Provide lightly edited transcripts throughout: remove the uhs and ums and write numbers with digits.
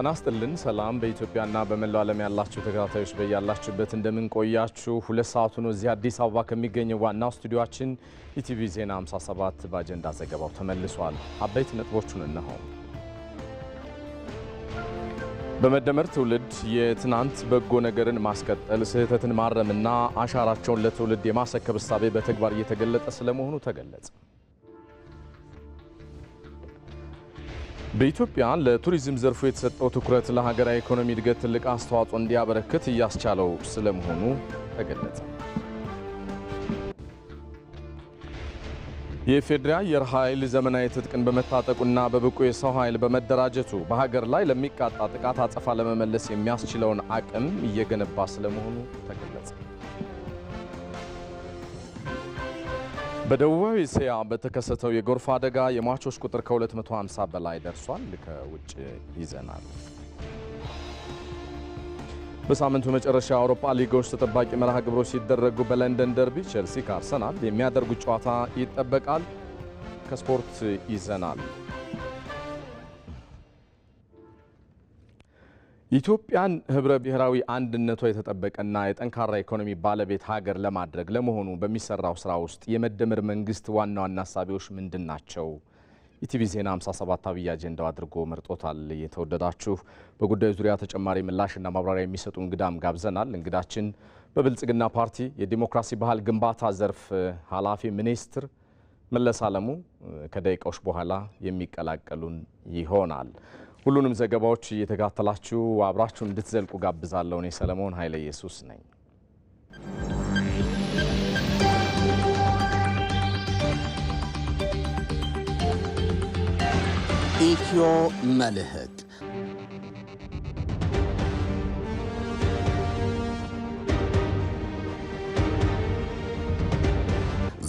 ጤና ይስጥልን ሰላም በኢትዮጵያና በመላው ዓለም ያላችሁ ተከታታዮች በያላችሁበት እንደምን ቆያችሁ። ሁለት ሰዓት ነው እዚህ አዲስ አበባ ከሚገኘው ዋናው ስቱዲዮአችን ኢቲቪ ዜና 57 በአጀንዳ ዘገባው ተመልሷል። አበይት ነጥቦቹን እነሆ። በመደመር ትውልድ የትናንት በጎ ነገርን ማስቀጠል ስህተትን ማረምና አሻራቸውን ለትውልድ የማስረከብ እሳቤ በተግባር እየተገለጠ ስለመሆኑ ተገለጸ። በኢትዮጵያ ለቱሪዝም ዘርፉ የተሰጠው ትኩረት ለሀገራዊ ኢኮኖሚ እድገት ትልቅ አስተዋጽኦ እንዲያበረክት እያስቻለው ስለመሆኑ ተገለጸ። የፌዴራል አየር ኃይል ዘመናዊ ትጥቅን በመታጠቁና በብቁ የሰው ኃይል በመደራጀቱ በሀገር ላይ ለሚቃጣ ጥቃት አጸፋ ለመመለስ የሚያስችለውን አቅም እየገነባ ስለመሆኑ ተገለጸ። በደቡባዊ እስያ በተከሰተው የጎርፍ አደጋ የሟቾች ቁጥር ከ250 በላይ ደርሷል። ከውጭ ይዘናል። በሳምንቱ መጨረሻ የአውሮፓ ሊጎች ተጠባቂ መርሃ ግብሮች ሲደረጉ በለንደን ደርቢ ቼልሲ ከአርሰናል የሚያደርጉት ጨዋታ ይጠበቃል። ከስፖርት ይዘናል። ኢትዮጵያን ህብረ ብሔራዊ አንድነቷ የተጠበቀና የጠንካራ ኢኮኖሚ ባለቤት ሀገር ለማድረግ ለመሆኑ በሚሰራው ስራ ውስጥ የመደመር መንግስት ዋና ዋና ሀሳቦች ምንድናቸው? ኢቲቪ ዜና 57 አብይ አጀንዳው አድርጎ መርጦታል። የተወደዳችሁ በጉዳዩ ዙሪያ ተጨማሪ ምላሽና ማብራሪያ የሚሰጡ እንግዳም ጋብዘናል። እንግዳችን በብልጽግና ፓርቲ የዲሞክራሲ ባህል ግንባታ ዘርፍ ኃላፊ ሚኒስትር መለስ አለሙ ከደቂቃዎች በኋላ የሚቀላቀሉን ይሆናል። ሁሉንም ዘገባዎች እየተከታተላችሁ አብራችሁ እንድትዘልቁ ጋብዛለሁ። እኔ ሰለሞን ኃይለ ኢየሱስ ነኝ። ኢትዮ መልህቅ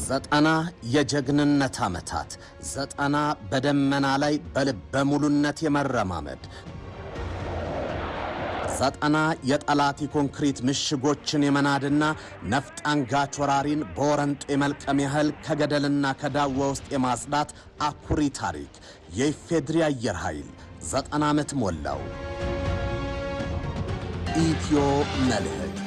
ዘጠና የጀግንነት ዓመታት፣ 90 በደመና ላይ በልበ ሙሉነት የመረማመድ፣ 90 የጠላት የኮንክሪት ምሽጎችን የመናድና ነፍጥ አንጋች ወራሪን በወረንጦ የመልቀም ያህል ከገደልና ከዳዋ ውስጥ የማጽዳት አኩሪ ታሪክ። የኢፌድሪ አየር ኃይል 90 ዓመት ሞላው። ኢትዮ መልህቅ።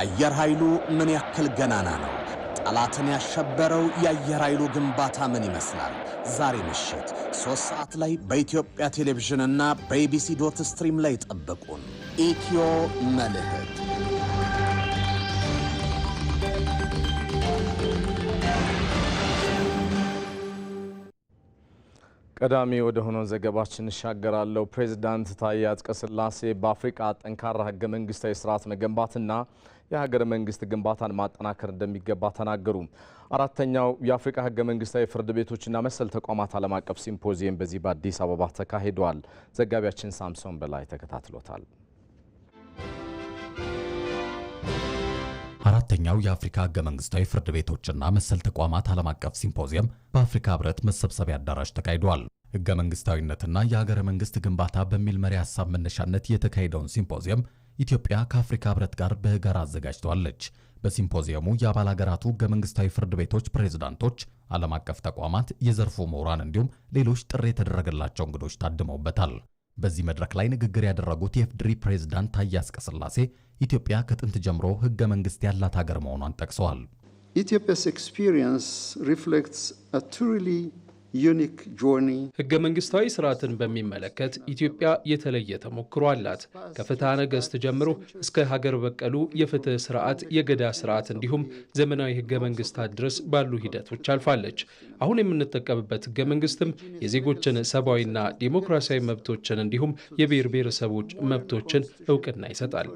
አየር ኃይሉ ምን ያክል ገናና ነው? ጠላትን ያሸበረው የአየር ኃይሉ ግንባታ ምን ይመስላል? ዛሬ ምሽት 3 ሰዓት ላይ በኢትዮጵያ ቴሌቪዥንና በኢቢሲ ዶት ስትሪም ላይ ጠብቁን። ኢትዮ መልህቅ። ቀዳሚ ወደ ሆነው ዘገባችን እንሻገራለሁ። ፕሬዝዳንት ታዬ አጽቀሥላሴ በአፍሪካ ጠንካራ ህገ መንግስታዊ ስርዓት መገንባትና የሀገረ መንግስት ግንባታን ማጠናከር እንደሚገባ ተናገሩ። አራተኛው የአፍሪካ ህገ መንግስታዊ ፍርድ ቤቶችና መሰል ተቋማት ዓለም አቀፍ ሲምፖዚየም በዚህ በአዲስ አበባ ተካሂዷል። ዘጋቢያችን ሳምሶን በላይ ተከታትሎታል። አራተኛው የአፍሪካ ህገ መንግስታዊ ፍርድ ቤቶችና መሰል ተቋማት ዓለም አቀፍ ሲምፖዚየም በአፍሪካ ህብረት መሰብሰቢያ አዳራሽ ተካሂዷል። ህገ መንግስታዊነትና የሀገረ መንግስት ግንባታ በሚል መሪ ሐሳብ መነሻነት የተካሄደውን ሲምፖዚየም ኢትዮጵያ ከአፍሪካ ህብረት ጋር በጋራ አዘጋጅተዋለች። በሲምፖዚየሙ የአባል ሀገራቱ ህገ መንግስታዊ ፍርድ ቤቶች ፕሬዝዳንቶች፣ ዓለም አቀፍ ተቋማት፣ የዘርፉ ምሁራን እንዲሁም ሌሎች ጥሪ የተደረገላቸው እንግዶች ታድመውበታል። በዚህ መድረክ ላይ ንግግር ያደረጉት የኢፌዴሪ ፕሬዝዳንት ታዬ አጽቀሥላሴ ኢትዮጵያ ከጥንት ጀምሮ ህገ መንግስት ያላት ሀገር መሆኗን ጠቅሰዋል። Ethiopia's experience reflects a truly unique journey. ህገ መንግስታዊ ስርዓትን በሚመለከት ኢትዮጵያ የተለየ ተሞክሮ አላት። ከፍትሐ ነገሥት ጀምሮ እስከ ሀገር በቀሉ የፍትህ ስርዓት፣ የገዳ ስርዓት እንዲሁም ዘመናዊ ህገ መንግስታት ድረስ ባሉ ሂደቶች አልፋለች። አሁን የምንጠቀምበት ህገ መንግስትም የዜጎችን ሰብአዊና ዲሞክራሲያዊ መብቶችን እንዲሁም የብሔር ብሔረሰቦች መብቶችን እውቅና ይሰጣል።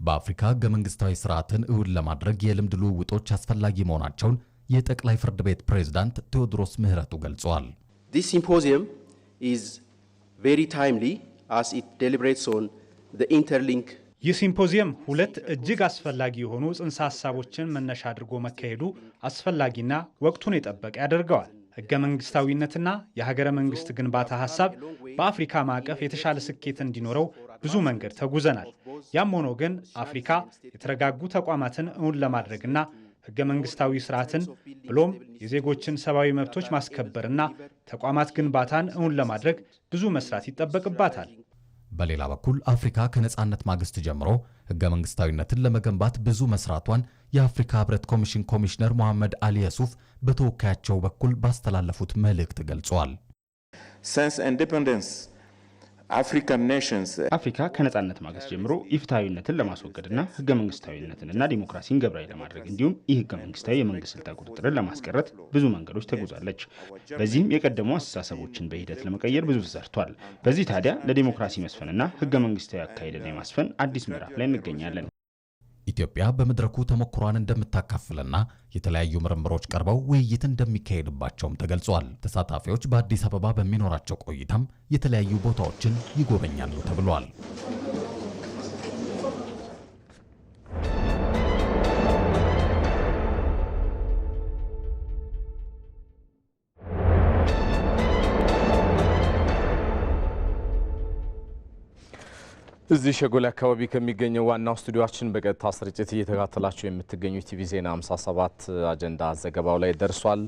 በአፍሪካ ህገ መንግስታዊ ስርዓትን እውን ለማድረግ የልምድ ልውውጦች አስፈላጊ መሆናቸውን የጠቅላይ ፍርድ ቤት ፕሬዝዳንት ቴዎድሮስ ምህረቱ ገልጸዋል። This symposium is very timely as it deliberates on the interlink. ይህ ሲምፖዚየም ሁለት እጅግ አስፈላጊ የሆኑ ጽንሰ ሐሳቦችን መነሻ አድርጎ መካሄዱ አስፈላጊና ወቅቱን የጠበቀ ያደርገዋል። ህገ መንግስታዊነትና የሀገረ መንግስት ግንባታ ሐሳብ በአፍሪካ ማዕቀፍ የተሻለ ስኬት እንዲኖረው ብዙ መንገድ ተጉዘናል። ያም ሆኖ ግን አፍሪካ የተረጋጉ ተቋማትን እውን ለማድረግና ህገ መንግስታዊ ስርዓትን ብሎም የዜጎችን ሰብአዊ መብቶች ማስከበርና ተቋማት ግንባታን እውን ለማድረግ ብዙ መስራት ይጠበቅባታል። በሌላ በኩል አፍሪካ ከነጻነት ማግስት ጀምሮ ህገ መንግስታዊነትን ለመገንባት ብዙ መስራቷን የአፍሪካ ህብረት ኮሚሽን ኮሚሽነር መሐመድ አሊ የሱፍ በተወካያቸው በኩል ባስተላለፉት መልእክት ገልጸዋል። አፍሪካ ከነጻነት ማግስት ጀምሮ ኢፍትሐዊነትን ለማስወገድና ህገ መንግስታዊነትንና ዲሞክራሲን ገብራዊ ለማድረግ እንዲሁም ይህ ህገ መንግስታዊ የመንግስት ስልጣን ቁጥጥርን ለማስቀረት ብዙ መንገዶች ተጉዛለች። በዚህም የቀደሙ አስተሳሰቦችን በሂደት ለመቀየር ብዙ ተሰርቷል። በዚህ ታዲያ ለዲሞክራሲ መስፈንና ህገ መንግስታዊ አካሄድን የማስፈን አዲስ ምዕራፍ ላይ እንገኛለን። ኢትዮጵያ በመድረኩ ተሞክሯን እንደምታካፍልና የተለያዩ ምርምሮች ቀርበው ውይይት እንደሚካሄድባቸውም ተገልጿል። ተሳታፊዎች በአዲስ አበባ በሚኖራቸው ቆይታም የተለያዩ ቦታዎችን ይጎበኛሉ ተብሏል። እዚህ ሸጎሌ አካባቢ ከሚገኘው ዋናው ስቱዲዮአችን በቀጥታ ስርጭት እየተከታተላችሁ የምትገኙ ቲቪ ዜና 57 አጀንዳ ዘገባው ላይ ደርሷል።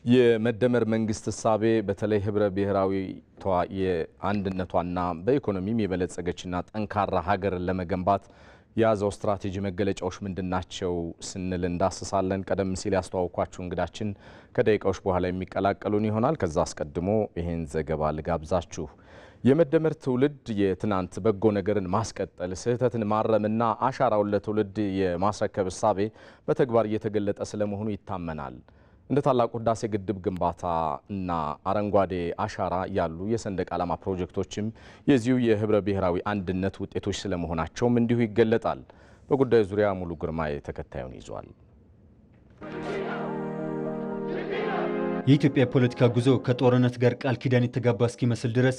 የመደመር መንግስት እሳቤ በተለይ ህብረ ብሔራዊቷ የአንድነቷና በኢኮኖሚም የበለጸገችና ጠንካራ ሀገርን ለመገንባት የያዘው ስትራቴጂ መገለጫዎች ምንድናቸው ስንል እንዳስሳለን። ቀደም ሲል ያስተዋወቅኳችሁ እንግዳችን ከደቂቃዎች በኋላ የሚቀላቀሉን ይሆናል። ከዛ አስቀድሞ ይህን ዘገባ ልጋብዛችሁ። የመደመር ትውልድ የትናንት በጎ ነገርን ማስቀጠል፣ ስህተትን ማረምና አሻራውን ለትውልድ የማስረከብ እሳቤ በተግባር እየተገለጠ ስለመሆኑ ይታመናል። እንደ ታላቁ ህዳሴ ግድብ ግንባታ እና አረንጓዴ አሻራ ያሉ የሰንደቅ ዓላማ ፕሮጀክቶችም የዚሁ የህብረ ብሔራዊ አንድነት ውጤቶች ስለመሆናቸውም እንዲሁ ይገለጣል። በጉዳዩ ዙሪያ ሙሉ ግርማይ ተከታዩን ይዟል። የኢትዮጵያ የፖለቲካ ጉዞ ከጦርነት ጋር ቃል ኪዳን የተጋባ እስኪመስል ድረስ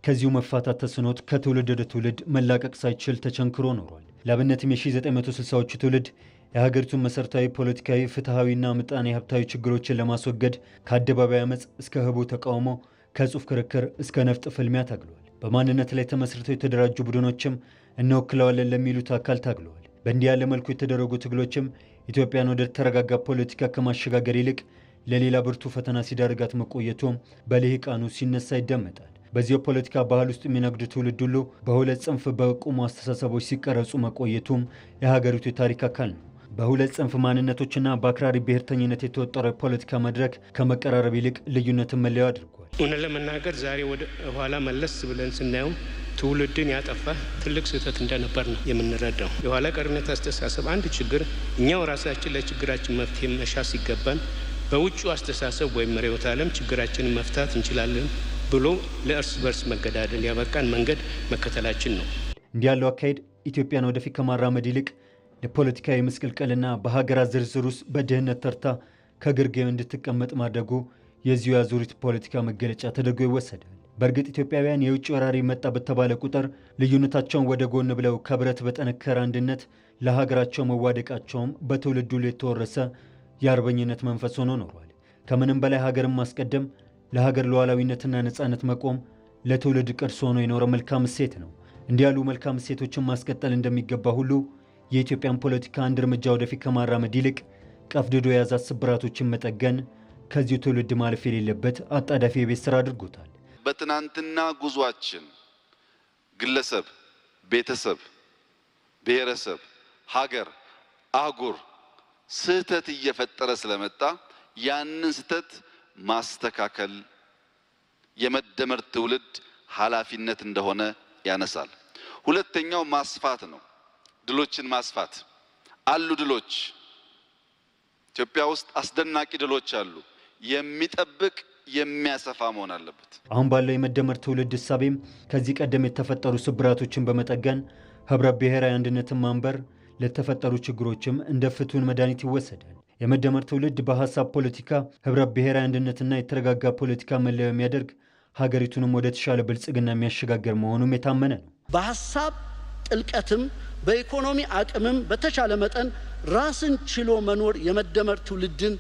ከዚሁ መፋታት ተስኖት ከትውልድ ወደ ትውልድ መላቀቅ ሳይችል ተቸንክሮ ኖሯል። ለአብነትም የ1960ዎቹ ትውልድ የሀገሪቱን መሠረታዊ ፖለቲካዊ፣ ፍትሐዊና ምጣኔ ሀብታዊ ችግሮችን ለማስወገድ ከአደባባይ አመፅ እስከ ህቡ ተቃውሞ፣ ከጽሑፍ ክርክር እስከ ነፍጥ ፍልሚያ ታግለዋል። በማንነት ላይ ተመስርተው የተደራጁ ቡድኖችም እንወክለዋለን ለሚሉት አካል ታግለዋል። በእንዲህ ያለ መልኩ የተደረጉ ትግሎችም ኢትዮጵያን ወደ ተረጋጋ ፖለቲካ ከማሸጋገር ይልቅ ለሌላ ብርቱ ፈተና ሲዳርጋት መቆየቱም በልሂቃኑ ሲነሳ ይደመጣል። በዚህ የፖለቲካ ባህል ውስጥ የሚነግዱ ትውልድ ሁሉ በሁለት ጽንፍ በቆሙ አስተሳሰቦች ሲቀረጹ መቆየቱም የሀገሪቱ የታሪክ አካል ነው። በሁለት ጽንፍ ማንነቶችና በአክራሪ ብሔርተኝነት የተወጠረው የፖለቲካ መድረክ ከመቀራረብ ይልቅ ልዩነትን መለያው አድርጓል። እውነት ለመናገር ዛሬ ወደ ኋላ መለስ ብለን ስናየው ትውልድን ያጠፋ ትልቅ ስህተት እንደነበር ነው የምንረዳው። የኋላ ቀርነት አስተሳሰብ አንድ ችግር፣ እኛው ራሳችን ለችግራችን መፍትሄ መሻ ሲገባን በውጭ አስተሳሰብ ወይም ርዕዮተ ዓለም ችግራችንን መፍታት እንችላለን ብሎ ለእርስ በርስ መገዳደል ያበቃን መንገድ መከተላችን ነው። እንዲህ ያለው አካሄድ ኢትዮጵያን ወደፊት ከማራመድ ይልቅ ለፖለቲካዊ ምስቅልቅልና በሀገራት ዝርዝር ውስጥ በድህነት ተርታ ከግርጌው እንድትቀመጥ ማድረጉ የዚሁ የአዙሪት ፖለቲካ መገለጫ ተደርጎ ይወሰዳል። በእርግጥ ኢትዮጵያውያን የውጭ ወራሪ መጣ በተባለ ቁጥር ልዩነታቸውን ወደ ጎን ብለው ከብረት በጠነከረ አንድነት ለሀገራቸው መዋደቃቸውም በትውልዱ ላይ የተወረሰ የአርበኝነት መንፈስ ሆኖ ኖሯል። ከምንም በላይ ሀገርን ማስቀደም፣ ለሀገር ሉዓላዊነትና ነጻነት መቆም ለትውልድ ቅርስ ሆኖ የኖረ መልካም እሴት ነው። እንዲህ ያሉ መልካም እሴቶችን ማስቀጠል እንደሚገባ ሁሉ የኢትዮጵያን ፖለቲካ አንድ እርምጃ ወደፊት ከማራመድ ይልቅ ቀፍድዶ የያዛት ስብራቶችን መጠገን ከዚሁ ትውልድ ማለፍ የሌለበት አጣዳፊ የቤት ስራ አድርጎታል። በትናንትና ጉዟችን ግለሰብ፣ ቤተሰብ፣ ብሔረሰብ፣ ሀገር፣ አህጉር ስህተት እየፈጠረ ስለመጣ ያንን ስህተት ማስተካከል የመደመር ትውልድ ኃላፊነት እንደሆነ ያነሳል። ሁለተኛው ማስፋት ነው። ድሎችን ማስፋት አሉ። ድሎች ኢትዮጵያ ውስጥ አስደናቂ ድሎች አሉ። የሚጠብቅ የሚያሰፋ መሆን አለበት። አሁን ባለው የመደመር ትውልድ እሳቤም ከዚህ ቀደም የተፈጠሩ ስብራቶችን በመጠገን ህብረ ብሔራዊ አንድነትን ማንበር ለተፈጠሩ ችግሮችም እንደ ፍቱን መድኃኒት ይወሰዳል። የመደመር ትውልድ በሀሳብ ፖለቲካ ህብረ ብሔራዊ አንድነትና የተረጋጋ ፖለቲካ መለያ የሚያደርግ ሀገሪቱንም ወደ ተሻለ ብልጽግና የሚያሸጋግር መሆኑም የታመነ ነው። በሀሳብ ጥልቀትም በኢኮኖሚ አቅምም በተቻለ መጠን ራስን ችሎ መኖር የመደመር ትውልድን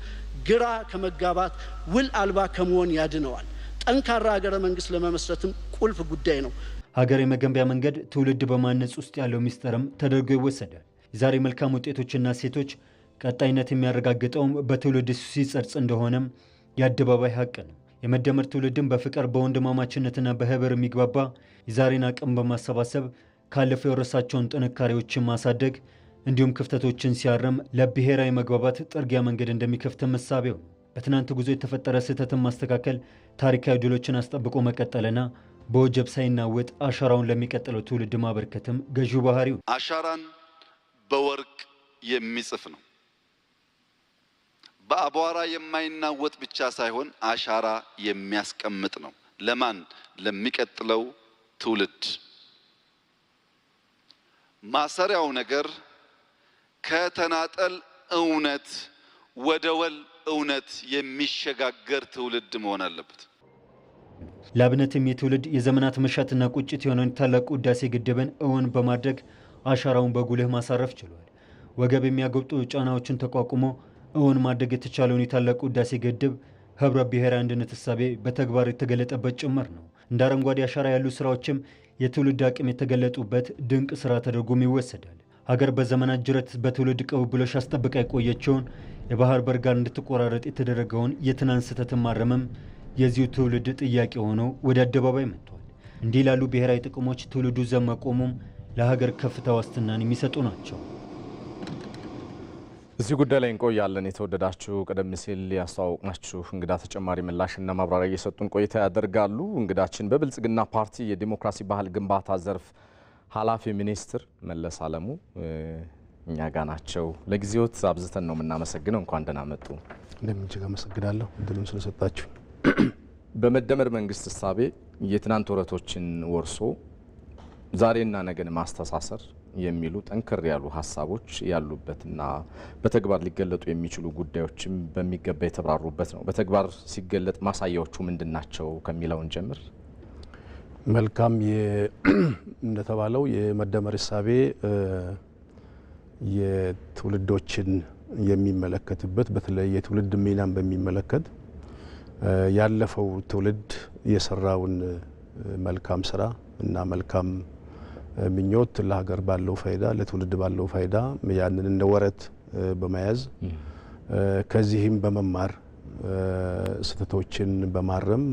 ግራ ከመጋባት ውል አልባ ከመሆን ያድነዋል። ጠንካራ ሀገረ መንግስት ለመመስረትም ቁልፍ ጉዳይ ነው። ሀገር የመገንቢያ መንገድ ትውልድ በማነጽ ውስጥ ያለው ሚስጥርም ተደርጎ ይወሰዳል። የዛሬ መልካም ውጤቶችና ሴቶች ቀጣይነት የሚያረጋግጠውም በትውልድ ሲጸርጽ እንደሆነም የአደባባይ ሀቅ ነው። የመደመር ትውልድን በፍቅር በወንድማማችነትና በህብር የሚግባባ የዛሬን አቅም በማሰባሰብ ካለፈው የወረሳቸውን ጥንካሬዎችን ማሳደግ እንዲሁም ክፍተቶችን ሲያርም ለብሔራዊ መግባባት ጥርጊያ መንገድ እንደሚከፍት መሳቢያው ነው። በትናንት ጉዞ የተፈጠረ ስህተትን ማስተካከል፣ ታሪካዊ ድሎችን አስጠብቆ መቀጠልና በወጀብ ሳይናወጥ አሻራውን ለሚቀጥለው ትውልድ ማበርከትም ገዢው ባህሪው። አሻራን በወርቅ የሚጽፍ ነው። በአቧራ የማይናወጥ ብቻ ሳይሆን አሻራ የሚያስቀምጥ ነው። ለማን? ለሚቀጥለው ትውልድ። ማሰሪያው ነገር ከተናጠል እውነት ወደ ወል እውነት የሚሸጋገር ትውልድ መሆን አለበት። ለአብነትም የትውልድ የዘመናት መሻትና ቁጭት የሆነውን ታላቁ ህዳሴ ግድብን እውን በማድረግ አሻራውን በጉልህ ማሳረፍ ችሏል። ወገብ የሚያጎብጡ ጫናዎችን ተቋቁሞ እውን ማድረግ የተቻለውን የታላቁ ህዳሴ ግድብ ህብረ ብሔራዊ አንድነት እሳቤ በተግባር የተገለጠበት ጭምር ነው። እንደ አረንጓዴ አሻራ ያሉ ስራዎችም የትውልድ አቅም የተገለጡበት ድንቅ ስራ ተደርጎም ይወሰዳል። ሀገር በዘመናት ጅረት በትውልድ ቅብብሎሽ አስጠብቃ የቆየችውን የባህር በር ጋር እንድትቆራረጥ የተደረገውን የትናንት ስህተትን ማረምም የዚሁ ትውልድ ጥያቄ ሆነው ወደ አደባባይ መጥቷል። እንዲህ ላሉ ብሔራዊ ጥቅሞች ትውልዱ ዘብ መቆሙም ለሀገር ከፍታ ዋስትናን የሚሰጡ ናቸው። እዚህ ጉዳይ ላይ እንቆያለን። የተወደዳችሁ ቀደም ሲል ያስተዋወቅናችሁ እንግዳ ተጨማሪ ምላሽና ማብራሪያ እየሰጡን ቆይታ ያደርጋሉ። እንግዳችን በብልጽግና ፓርቲ የዲሞክራሲ ባህል ግንባታ ዘርፍ ኃላፊ ሚኒስትር መለስ አለሙ እኛ ጋ ናቸው። ለጊዜዎት አብዝተን ነው የምናመሰግነው። እንኳን ደህና መጡ። እንደምንችል አመሰግናለሁ እድሉን ስለሰጣችሁ። በመደመር መንግስት እሳቤ የትናንት ወረቶችን ወርሶ ዛሬና ነገን ማስተሳሰር የሚሉ ጠንከር ያሉ ሀሳቦች ያሉበትና በተግባር ሊገለጡ የሚችሉ ጉዳዮችም በሚገባ የተብራሩበት ነው። በተግባር ሲገለጥ ማሳያዎቹ ምንድናቸው ከሚለውን ጀምር። መልካም። እንደተባለው የመደመር እሳቤ የትውልዶችን የሚመለከትበት በተለይ የትውልድ ሚናን በሚመለከት ያለፈው ትውልድ የሰራውን መልካም ስራ እና መልካም ምኞት ለሀገር ባለው ፋይዳ ለትውልድ ባለው ፋይዳ ያንን እንደ ወረት በመያዝ ከዚህም በመማር ስህተቶችን በማረም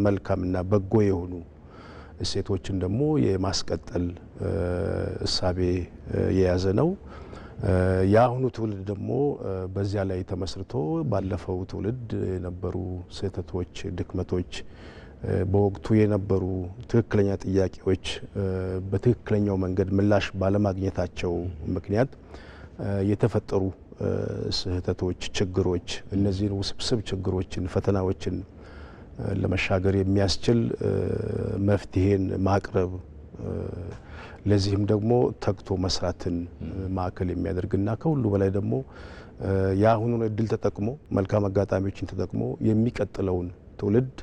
መልካምና በጎ የሆኑ እሴቶችን ደግሞ የማስቀጠል እሳቤ የያዘ ነው። የአሁኑ ትውልድ ደግሞ በዚያ ላይ ተመስርቶ ባለፈው ትውልድ የነበሩ ስህተቶች፣ ድክመቶች፣ በወቅቱ የነበሩ ትክክለኛ ጥያቄዎች በትክክለኛው መንገድ ምላሽ ባለማግኘታቸው ምክንያት የተፈጠሩ ስህተቶች፣ ችግሮች፣ እነዚህን ውስብስብ ችግሮችን፣ ፈተናዎችን ለመሻገር የሚያስችል መፍትሄን ማቅረብ ለዚህም ደግሞ ተግቶ መስራትን ማዕከል የሚያደርግና ከሁሉ በላይ ደግሞ የአሁኑን እድል ተጠቅሞ መልካም አጋጣሚዎችን ተጠቅሞ የሚቀጥለውን ትውልድ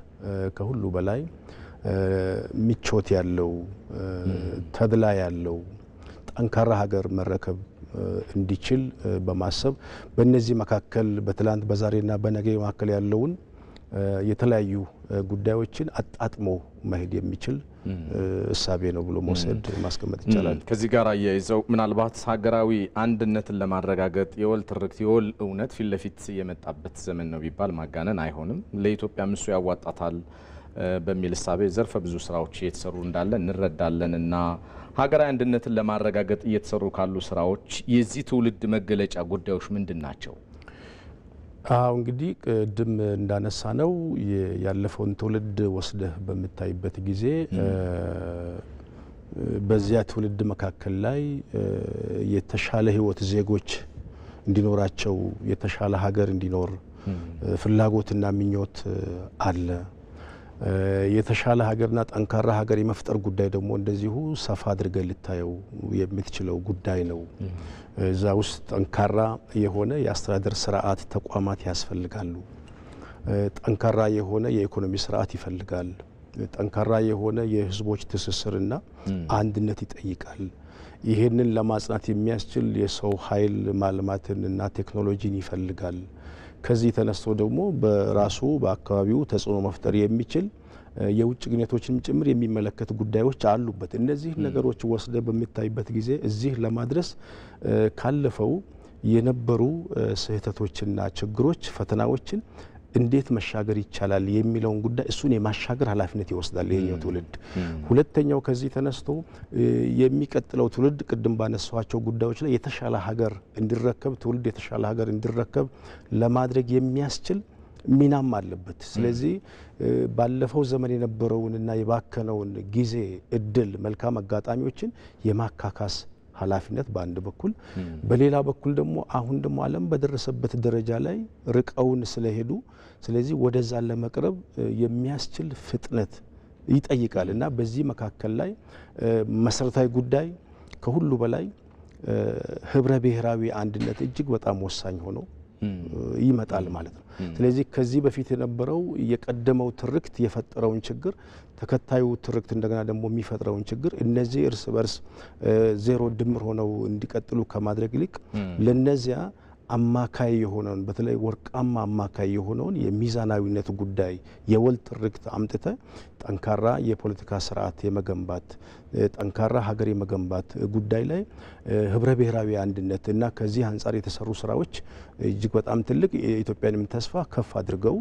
ከሁሉ በላይ ምቾት ያለው ተድላ ያለው ጠንካራ ሀገር መረከብ እንዲችል በማሰብ በእነዚህ መካከል በትላንት በዛሬና በነገ መካከል ያለውን የተለያዩ ጉዳዮችን አጣጥሞ መሄድ የሚችል እሳቤ ነው ብሎ መውሰድ ማስቀመጥ ይቻላል። ከዚህ ጋር አያይዘው ምናልባት ሀገራዊ አንድነትን ለማረጋገጥ የወል ትርክት የወል እውነት ፊት ለፊት የመጣበት ዘመን ነው ቢባል ማጋነን አይሆንም። ለኢትዮጵያ ምሱ ያዋጣታል በሚል እሳቤ ዘርፈ ብዙ ስራዎች እየተሰሩ እንዳለ እንረዳለን እና ሀገራዊ አንድነትን ለማረጋገጥ እየተሰሩ ካሉ ስራዎች የዚህ ትውልድ መገለጫ ጉዳዮች ምንድን ናቸው? አዎ እንግዲህ ቅድም እንዳነሳ ነው ያለፈውን ትውልድ ወስደህ በምታይበት ጊዜ በዚያ ትውልድ መካከል ላይ የተሻለ ህይወት ዜጎች እንዲኖራቸው የተሻለ ሀገር እንዲኖር ፍላጎትና ምኞት አለ። የተሻለ ሀገርና ጠንካራ ሀገር የመፍጠር ጉዳይ ደግሞ እንደዚሁ ሰፋ አድርገህ ልታየው የምትችለው ጉዳይ ነው። እዛ ውስጥ ጠንካራ የሆነ የአስተዳደር ስርዓት ተቋማት ያስፈልጋሉ። ጠንካራ የሆነ የኢኮኖሚ ስርዓት ይፈልጋል። ጠንካራ የሆነ የህዝቦች ትስስርና አንድነት ይጠይቃል። ይሄንን ለማጽናት የሚያስችል የሰው ኃይል ማልማትንና ቴክኖሎጂን ይፈልጋል። ከዚህ ተነስቶ ደግሞ በራሱ በአካባቢው ተጽዕኖ መፍጠር የሚችል የውጭ ግንኙነቶችን ጭምር የሚመለከት ጉዳዮች አሉበት። እነዚህ ነገሮች ወስደ በሚታይበት ጊዜ እዚህ ለማድረስ ካለፈው የነበሩ ስህተቶችና ችግሮች፣ ፈተናዎችን እንዴት መሻገር ይቻላል የሚለውን ጉዳይ እሱን የማሻገር ኃላፊነት ይወስዳል ይሄኛው ትውልድ። ሁለተኛው ከዚህ ተነስቶ የሚቀጥለው ትውልድ ቅድም ባነሳኋቸው ጉዳዮች ላይ የተሻለ ሀገር እንዲረከብ ትውልድ የተሻለ ሀገር እንዲረከብ ለማድረግ የሚያስችል ሚናም አለበት። ስለዚህ ባለፈው ዘመን የነበረውንና የባከነውን ጊዜ እድል መልካም አጋጣሚዎችን የማካካስ ኃላፊነት በአንድ በኩል፣ በሌላ በኩል ደግሞ አሁን ደግሞ ዓለም በደረሰበት ደረጃ ላይ ርቀውን ስለሄዱ ስለዚህ ወደዛ ለመቅረብ የሚያስችል ፍጥነት ይጠይቃል እና በዚህ መካከል ላይ መሰረታዊ ጉዳይ ከሁሉ በላይ ህብረ ብሔራዊ አንድነት እጅግ በጣም ወሳኝ ሆኖ ይመጣል ማለት ነው። ስለዚህ ከዚህ በፊት የነበረው የቀደመው ትርክት የፈጠረውን ችግር ተከታዩ ትርክት እንደገና ደግሞ የሚፈጥረውን ችግር እነዚህ እርስ በርስ ዜሮ ድምር ሆነው እንዲቀጥሉ ከማድረግ ይልቅ ለነዚያ አማካይ የሆነውን በተለይ ወርቃማ አማካይ የሆነውን የሚዛናዊነት ጉዳይ የወል ትርክት አምጥተ ጠንካራ የፖለቲካ ስርዓት የመገንባት ጠንካራ ሀገር የመገንባት ጉዳይ ላይ ህብረ ብሔራዊ አንድነት እና ከዚህ አንጻር የተሰሩ ስራዎች እጅግ በጣም ትልቅ የኢትዮጵያንም ተስፋ ከፍ አድርገው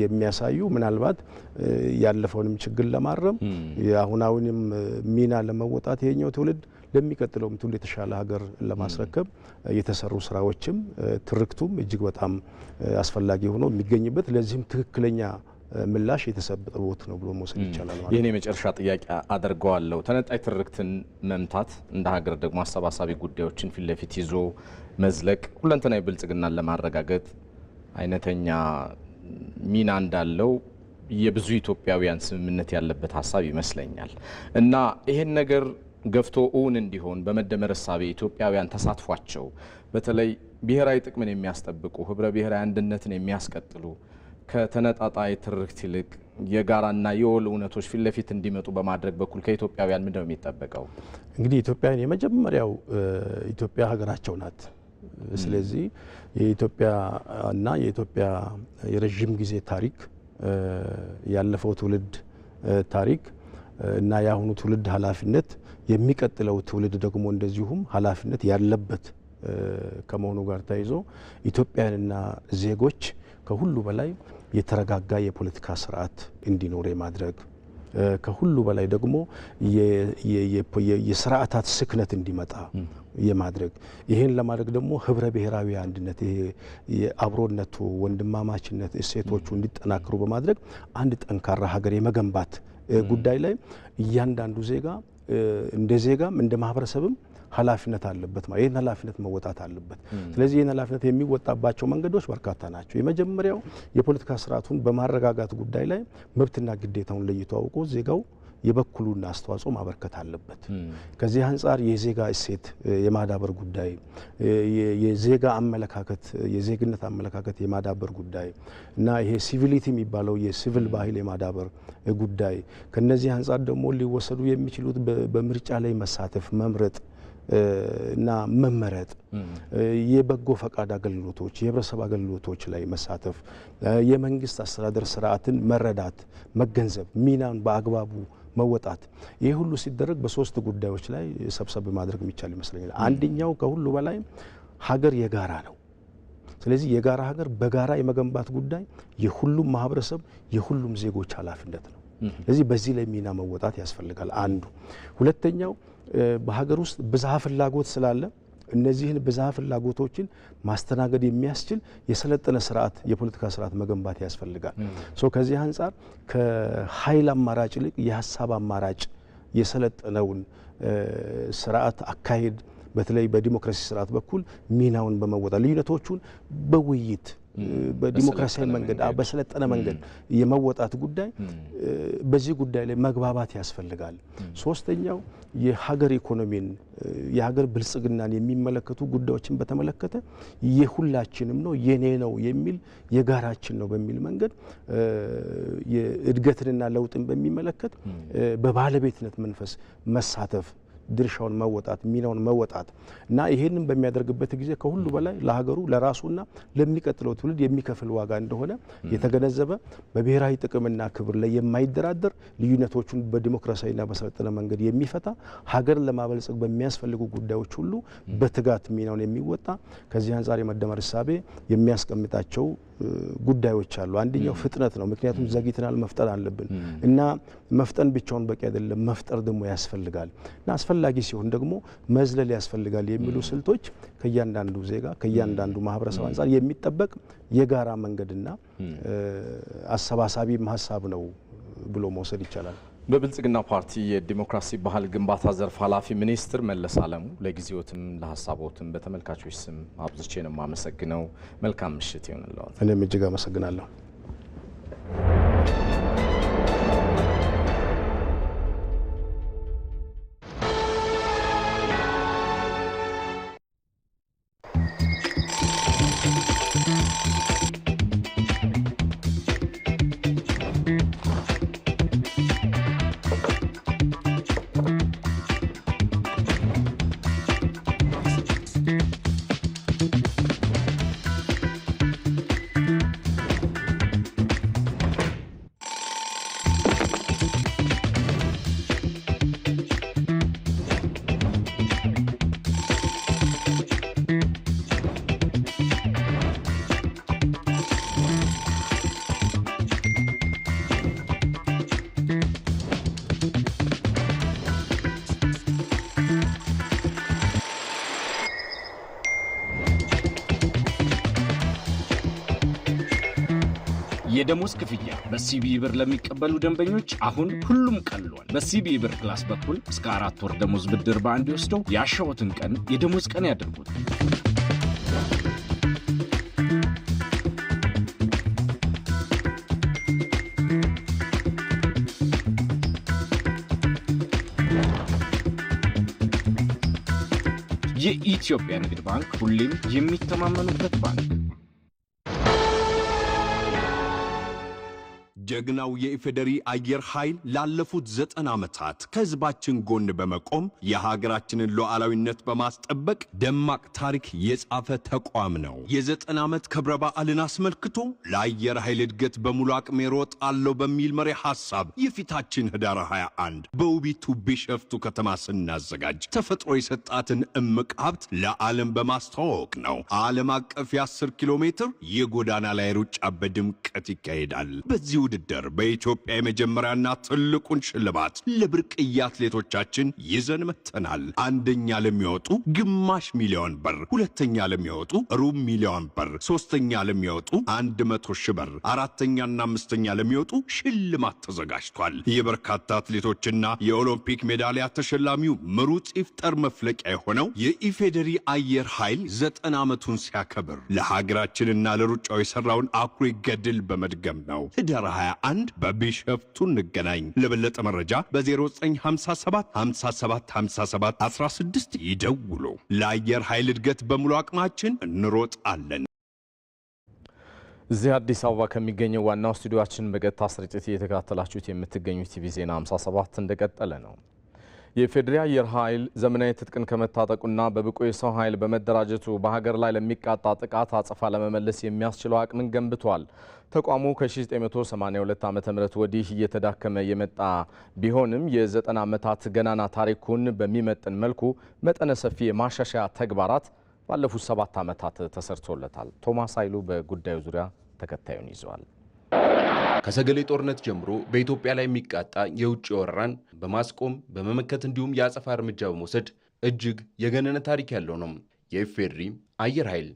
የሚያሳዩ ምናልባት ያለፈውንም ችግር ለማረም የአሁናዊንም ሚና ለመወጣት ይሄኛው ትውልድ ለሚቀጥለውም ትውልድ የተሻለ ሀገር ለማስረከብ የተሰሩ ስራዎችም ትርክቱም እጅግ በጣም አስፈላጊ ሆኖ የሚገኝበት ለዚህም ትክክለኛ ምላሽ የተሰጠበት ነው ብሎ መውሰድ ይቻላል ማለት ነው። ይሄን የመጨረሻ ጥያቄ አደርገዋለሁ። ተነጣይ ትርክትን መምታት እንደ ሀገር ደግሞ አሰባሳቢ ጉዳዮችን ፊት ለፊት ይዞ መዝለቅ ሁለንተናዊ ብልጽግናን ለማረጋገጥ አይነተኛ ሚና እንዳለው የብዙ ኢትዮጵያውያን ስምምነት ያለበት ሀሳብ ይመስለኛል እና ይሄን ነገር ገፍቶ እውን እንዲሆን በመደመር እሳቤ ኢትዮጵያውያን ተሳትፏቸው በተለይ ብሔራዊ ጥቅምን የሚያስጠብቁ ህብረ ብሔራዊ አንድነትን የሚያስቀጥሉ ከተነጣጣይ ትርክት ይልቅ የጋራና የወል እውነቶች ፊት ለፊት እንዲመጡ በማድረግ በኩል ከኢትዮጵያውያን ምንድነው የሚጠበቀው? እንግዲህ ኢትዮጵያውያን የመጀመሪያው ኢትዮጵያ ሀገራቸው ናት። ስለዚህ የኢትዮጵያና የኢትዮጵያ የረጅም ጊዜ ታሪክ ያለፈው ትውልድ ታሪክ እና የአሁኑ ትውልድ ኃላፊነት የሚቀጥለው ትውልድ ደግሞ እንደዚሁም ኃላፊነት ያለበት ከመሆኑ ጋር ተያይዞ ኢትዮጵያውያንና ዜጎች ከሁሉ በላይ የተረጋጋ የፖለቲካ ስርዓት እንዲኖር የማድረግ ከሁሉ በላይ ደግሞ የስርዓታት ስክነት እንዲመጣ የማድረግ ይሄን ለማድረግ ደግሞ ህብረ ብሔራዊ አንድነት ይሄ የአብሮነቱ ወንድማማችነት እሴቶቹ እንዲጠናክሩ በማድረግ አንድ ጠንካራ ሀገር የመገንባት ጉዳይ ላይ እያንዳንዱ ዜጋ እንደ ዜጋም እንደ ማህበረሰብም ኃላፊነት አለበት ማለት ይሄን ኃላፊነት መወጣት አለበት። ስለዚህ ይሄን ኃላፊነት የሚወጣባቸው መንገዶች በርካታ ናቸው። የመጀመሪያው የፖለቲካ ስርዓቱን በማረጋጋት ጉዳይ ላይ መብትና ግዴታውን ለይቶ አውቆ ዜጋው የበኩሉን አስተዋጽኦ ማበርከት አለበት። ከዚህ አንጻር የዜጋ እሴት የማዳበር ጉዳይ የዜጋ አመለካከት የዜግነት አመለካከት የማዳበር ጉዳይ እና ይሄ ሲቪሊቲ የሚባለው የሲቪል ባህል የማዳበር ጉዳይ ከነዚህ አንጻር ደግሞ ሊወሰዱ የሚችሉት በምርጫ ላይ መሳተፍ መምረጥ እና መመረጥ የበጎ ፈቃድ አገልግሎቶች የህብረተሰብ አገልግሎቶች ላይ መሳተፍ የመንግስት አስተዳደር ስርዓትን መረዳት መገንዘብ ሚናን በአግባቡ መወጣት ይህ ሁሉ ሲደረግ በሶስት ጉዳዮች ላይ ሰብሰብ ማድረግ የሚቻል ይመስለኛል። አንደኛው ከሁሉ በላይ ሀገር የጋራ ነው። ስለዚህ የጋራ ሀገር በጋራ የመገንባት ጉዳይ የሁሉም ማህበረሰብ የሁሉም ዜጎች ኃላፊነት ነው። ስለዚህ በዚህ ላይ ሚና መወጣት ያስፈልጋል አንዱ። ሁለተኛው በሀገር ውስጥ ብዝሃ ፍላጎት ስላለ እነዚህን ብዝሃ ፍላጎቶችን ማስተናገድ የሚያስችል የሰለጠነ ስርዓት የፖለቲካ ስርዓት መገንባት ያስፈልጋል። ከዚህ አንጻር ከኃይል አማራጭ ይልቅ የሀሳብ አማራጭ የሰለጠነውን ስርዓት አካሄድ በተለይ በዲሞክራሲ ስርዓት በኩል ሚናውን በመወጣት ልዩነቶቹን በውይይት በዲሞክራሲያዊ መንገድ በሰለጠነ መንገድ የመወጣት ጉዳይ በዚህ ጉዳይ ላይ መግባባት ያስፈልጋል። ሶስተኛው የሀገር ኢኮኖሚን የሀገር ብልጽግናን የሚመለከቱ ጉዳዮችን በተመለከተ የሁላችንም ነው የኔ ነው የሚል የጋራችን ነው በሚል መንገድ የእድገትንና ለውጥን በሚመለከት በባለቤትነት መንፈስ መሳተፍ ድርሻውን መወጣት ሚናውን መወጣት እና ይሄንን በሚያደርግበት ጊዜ ከሁሉ በላይ ለሀገሩ ለራሱና ለሚቀጥለው ትውልድ የሚከፍል ዋጋ እንደሆነ የተገነዘበ በብሔራዊ ጥቅምና ክብር ላይ የማይደራደር ልዩነቶቹን በዲሞክራሲያዊና በሰለጠነ መንገድ የሚፈታ ሀገርን ለማበልጸግ በሚያስፈልጉ ጉዳዮች ሁሉ በትጋት ሚናውን የሚወጣ ከዚህ አንጻር የመደመር እሳቤ የሚያስቀምጣቸው ጉዳዮች አሉ። አንደኛው ፍጥነት ነው። ምክንያቱም ዘግይተናል፣ መፍጠን አለብን እና መፍጠን ብቻውን በቂ አይደለም፣ መፍጠር ደግሞ ያስፈልጋል እና አስፈላጊ ሲሆን ደግሞ መዝለል ያስፈልጋል የሚሉ ስልቶች ከእያንዳንዱ ዜጋ ከእያንዳንዱ ማህበረሰብ አንጻር የሚጠበቅ የጋራ መንገድና አሰባሳቢም ሀሳብ ነው ብሎ መውሰድ ይቻላል። በብልጽግና ፓርቲ የዲሞክራሲ ባህል ግንባታ ዘርፍ ኃላፊ ሚኒስትር መለስ አለሙ ለጊዜዎትም ለሀሳቦትም በተመልካቾች ስም አብዝቼ ነው የማመሰግነው። መልካም ምሽት ይሁንልዎት። እኔም እጅግ አመሰግናለሁ። የደሞዝ ክፍያ በሲቢኢ ብር ለሚቀበሉ ደንበኞች አሁን ሁሉም ቀሏል። በሲቢኢ ብር ፕላስ በኩል እስከ 4 ወር ደሞዝ ብድር በአንድ ወስደው ያሻዎትን ቀን የደሞዝ ቀን ያድርጉት። የኢትዮጵያ ንግድ ባንክ ሁሌም የሚተማመኑበት ባንክ። ጀግናው የኢፌዴሪ አየር ኃይል ላለፉት 90 ዓመታት ከህዝባችን ጎን በመቆም የሀገራችንን ሉዓላዊነት በማስጠበቅ ደማቅ ታሪክ የጻፈ ተቋም ነው። የ90 ዓመት ክብረ በዓልን አስመልክቶ ለአየር ኃይል እድገት በሙሉ አቅሜ እሮጣለሁ በሚል መሪ ሐሳብ የፊታችን ህዳር 21 በውቢቱ ቢሸፍቱ ከተማ ስናዘጋጅ ተፈጥሮ የሰጣትን እምቅ ሀብት ለዓለም በማስተዋወቅ ነው። ዓለም አቀፍ የ10 ኪሎ ሜትር የጎዳና ላይ ሩጫ በድምቀት ይካሄዳል። በዚህ ውድድር በኢትዮጵያ የመጀመሪያና ትልቁን ሽልማት ለብርቅዬ አትሌቶቻችን ይዘን መጥተናል። አንደኛ ለሚወጡ ግማሽ ሚሊዮን ብር፣ ሁለተኛ ለሚወጡ ሩብ ሚሊዮን ብር፣ ሶስተኛ ለሚወጡ 100 ሺህ ብር፣ አራተኛና አምስተኛ ለሚወጡ ሽልማት ተዘጋጅቷል። የበርካታ አትሌቶችና የኦሎምፒክ ሜዳሊያ ተሸላሚው ምሩጽ ይፍጠር መፍለቂያ የሆነው የኢፌዴሪ አየር ኃይል 90 ዓመቱን ሲያከብር ለሀገራችንና ለሩጫው የሰራውን አኩሪ ገድል በመድገም ነው። ህዳር 21 በቢሸፍቱ እንገናኝ። ለበለጠ መረጃ በ0957 57 57 16 ይደውሉ። ለአየር ኃይል እድገት በሙሉ አቅማችን እንሮጣለን። እዚህ አዲስ አበባ ከሚገኘው ዋናው ስቱዲዮአችን በቀጥታ ስርጭት እየተከታተላችሁት የምትገኙት ቲቪ ዜና 57 እንደቀጠለ ነው። የፌዴሪ አየር ኃይል ዘመናዊ ትጥቅን ከመታጠቁና በብቁ የሰው ኃይል በመደራጀቱ በሀገር ላይ ለሚቃጣ ጥቃት አጸፋ ለመመለስ የሚያስችለው አቅምን ገንብቷል። ተቋሙ ከ1982 ዓ.ም ወዲህ እየተዳከመ የመጣ ቢሆንም የ90 ዓመታት ገናና ታሪኩን በሚመጥን መልኩ መጠነ ሰፊ የማሻሻያ ተግባራት ባለፉት 7 ዓመታት ተሰርቶለታል። ቶማስ ኃይሉ በጉዳዩ ዙሪያ ተከታዩን ይዘዋል። ከሰገሌ ጦርነት ጀምሮ በኢትዮጵያ ላይ የሚቃጣ የውጭ ወረራን በማስቆም በመመከት እንዲሁም የአጸፋ እርምጃ በመውሰድ እጅግ የገነነ ታሪክ ያለው ነው የኢፌዴሪ አየር ኃይል።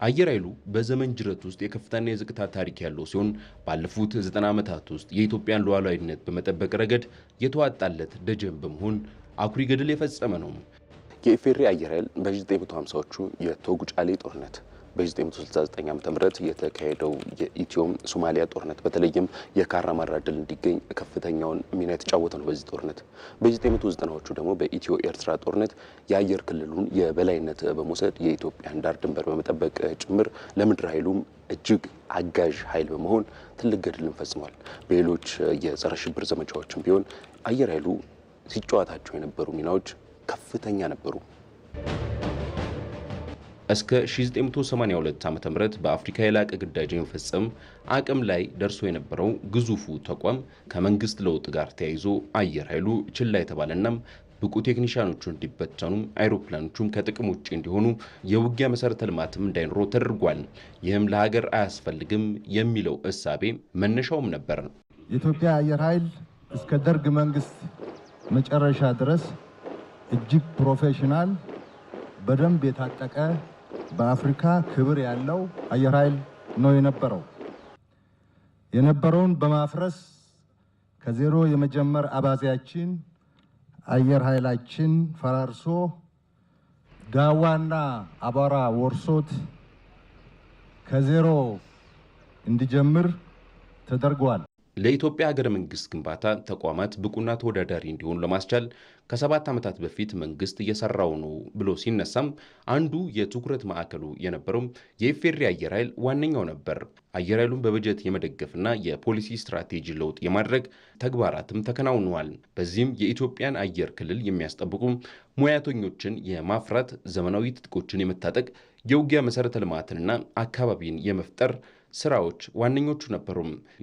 አየር ኃይሉ በዘመን ጅረት ውስጥ የከፍታና የዝቅታ ታሪክ ያለው ሲሆን ባለፉት 90 ዓመታት ውስጥ የኢትዮጵያን ሉዓላዊነት በመጠበቅ ረገድ የተዋጣለት ደጀን በመሆን አኩሪ ገድል የፈጸመ ነው። የኢፌዴሪ አየር ኃይል በ1950ዎቹ የቶጉ ጫሌ ጦርነት በ1969 ዓ.ም የተካሄደው የኢትዮ ሶማሊያ ጦርነት በተለይም የካራማራ ድል እንዲገኝ ከፍተኛውን ሚና የተጫወተ ነው። በዚህ ጦርነት በ1990ዎቹ ደግሞ በኢትዮ ኤርትራ ጦርነት የአየር ክልሉን የበላይነት በመውሰድ የኢትዮጵያን ዳር ድንበር በመጠበቅ ጭምር ለምድር ኃይሉም እጅግ አጋዥ ኃይል በመሆን ትልቅ ገድልን ፈጽሟል። በሌሎች የጸረ ሽብር ዘመቻዎችም ቢሆን አየር ኃይሉ ሲጫወታቸው የነበሩ ሚናዎች ከፍተኛ ነበሩ። እስከ 1982 ዓ.ም በአፍሪካ የላቀ ግዳጅ የመፈጸም አቅም ላይ ደርሶ የነበረው ግዙፉ ተቋም ከመንግስት ለውጥ ጋር ተያይዞ አየር ኃይሉ ችላ የተባለና ብቁ ቴክኒሻኖቹ እንዲበተኑ አይሮፕላኖቹም ከጥቅም ውጭ እንዲሆኑ የውጊያ መሰረተ ልማትም እንዳይኖረው ተደርጓል። ይህም ለሀገር አያስፈልግም የሚለው እሳቤ መነሻውም ነበር። የኢትዮጵያ አየር ኃይል እስከ ደርግ መንግስት መጨረሻ ድረስ እጅግ ፕሮፌሽናል በደንብ የታጠቀ በአፍሪካ ክብር ያለው አየር ኃይል ነው የነበረው። የነበረውን በማፍረስ ከዜሮ የመጀመር አባዜያችን አየር ኃይላችን ፈራርሶ ዳዋና አቧራ ወርሶት ከዜሮ እንዲጀምር ተደርጓል። ለኢትዮጵያ ሀገረ መንግስት ግንባታ ተቋማት ብቁና ተወዳዳሪ እንዲሆኑ ለማስቻል ከ7 ዓመታት በፊት መንግስት እየሰራው ነው ብሎ ሲነሳም አንዱ የትኩረት ማዕከሉ የነበረው የኢፌዴሪ አየር ኃይል ዋነኛው ነበር። አየር ኃይሉን በበጀት የመደገፍና የፖሊሲ ስትራቴጂ ለውጥ የማድረግ ተግባራትም ተከናውነዋል። በዚህም የኢትዮጵያን አየር ክልል የሚያስጠብቁ ሙያተኞችን የማፍራት ዘመናዊ ትጥቆችን የመታጠቅ የውጊያ መሰረተ ልማትንና አካባቢን የመፍጠር ስራዎች ዋነኞቹ ነበሩ።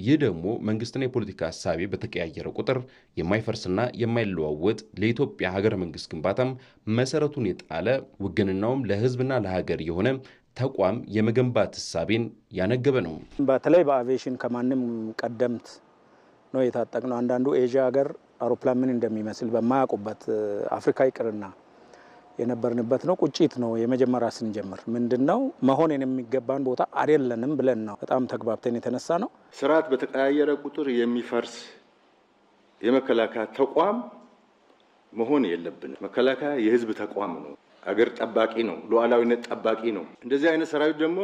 ይህ ደግሞ መንግስትና የፖለቲካ ሀሳቤ በተቀያየረ ቁጥር የማይፈርስና የማይለዋወጥ ለኢትዮጵያ ሀገረ መንግስት ግንባታም መሰረቱን የጣለ ውግንናውም ለህዝብና ለሀገር የሆነ ተቋም የመገንባት ሀሳቤን ያነገበ ነው። በተለይ በአቪዬሽን ከማንም ቀደምት ነው የታጠቅነው። አንዳንዱ ኤዥያ ሀገር አውሮፕላን ምን እንደሚመስል በማያውቁበት አፍሪካ ይቅርና የነበርንበት ነው። ቁጭት ነው የመጀመሪያ ስንጀምር ምንድነው መሆን የሚገባን ቦታ አይደለንም ብለን ነው በጣም ተግባብተን የተነሳ ነው። ስርዓት በተቀያየረ ቁጥር የሚፈርስ የመከላከያ ተቋም መሆን የለብንም። መከላከያ የህዝብ ተቋም ነው። አገር ጠባቂ ነው። ሉዓላዊነት ጠባቂ ነው። እንደዚህ አይነት ሰራዊት ደግሞ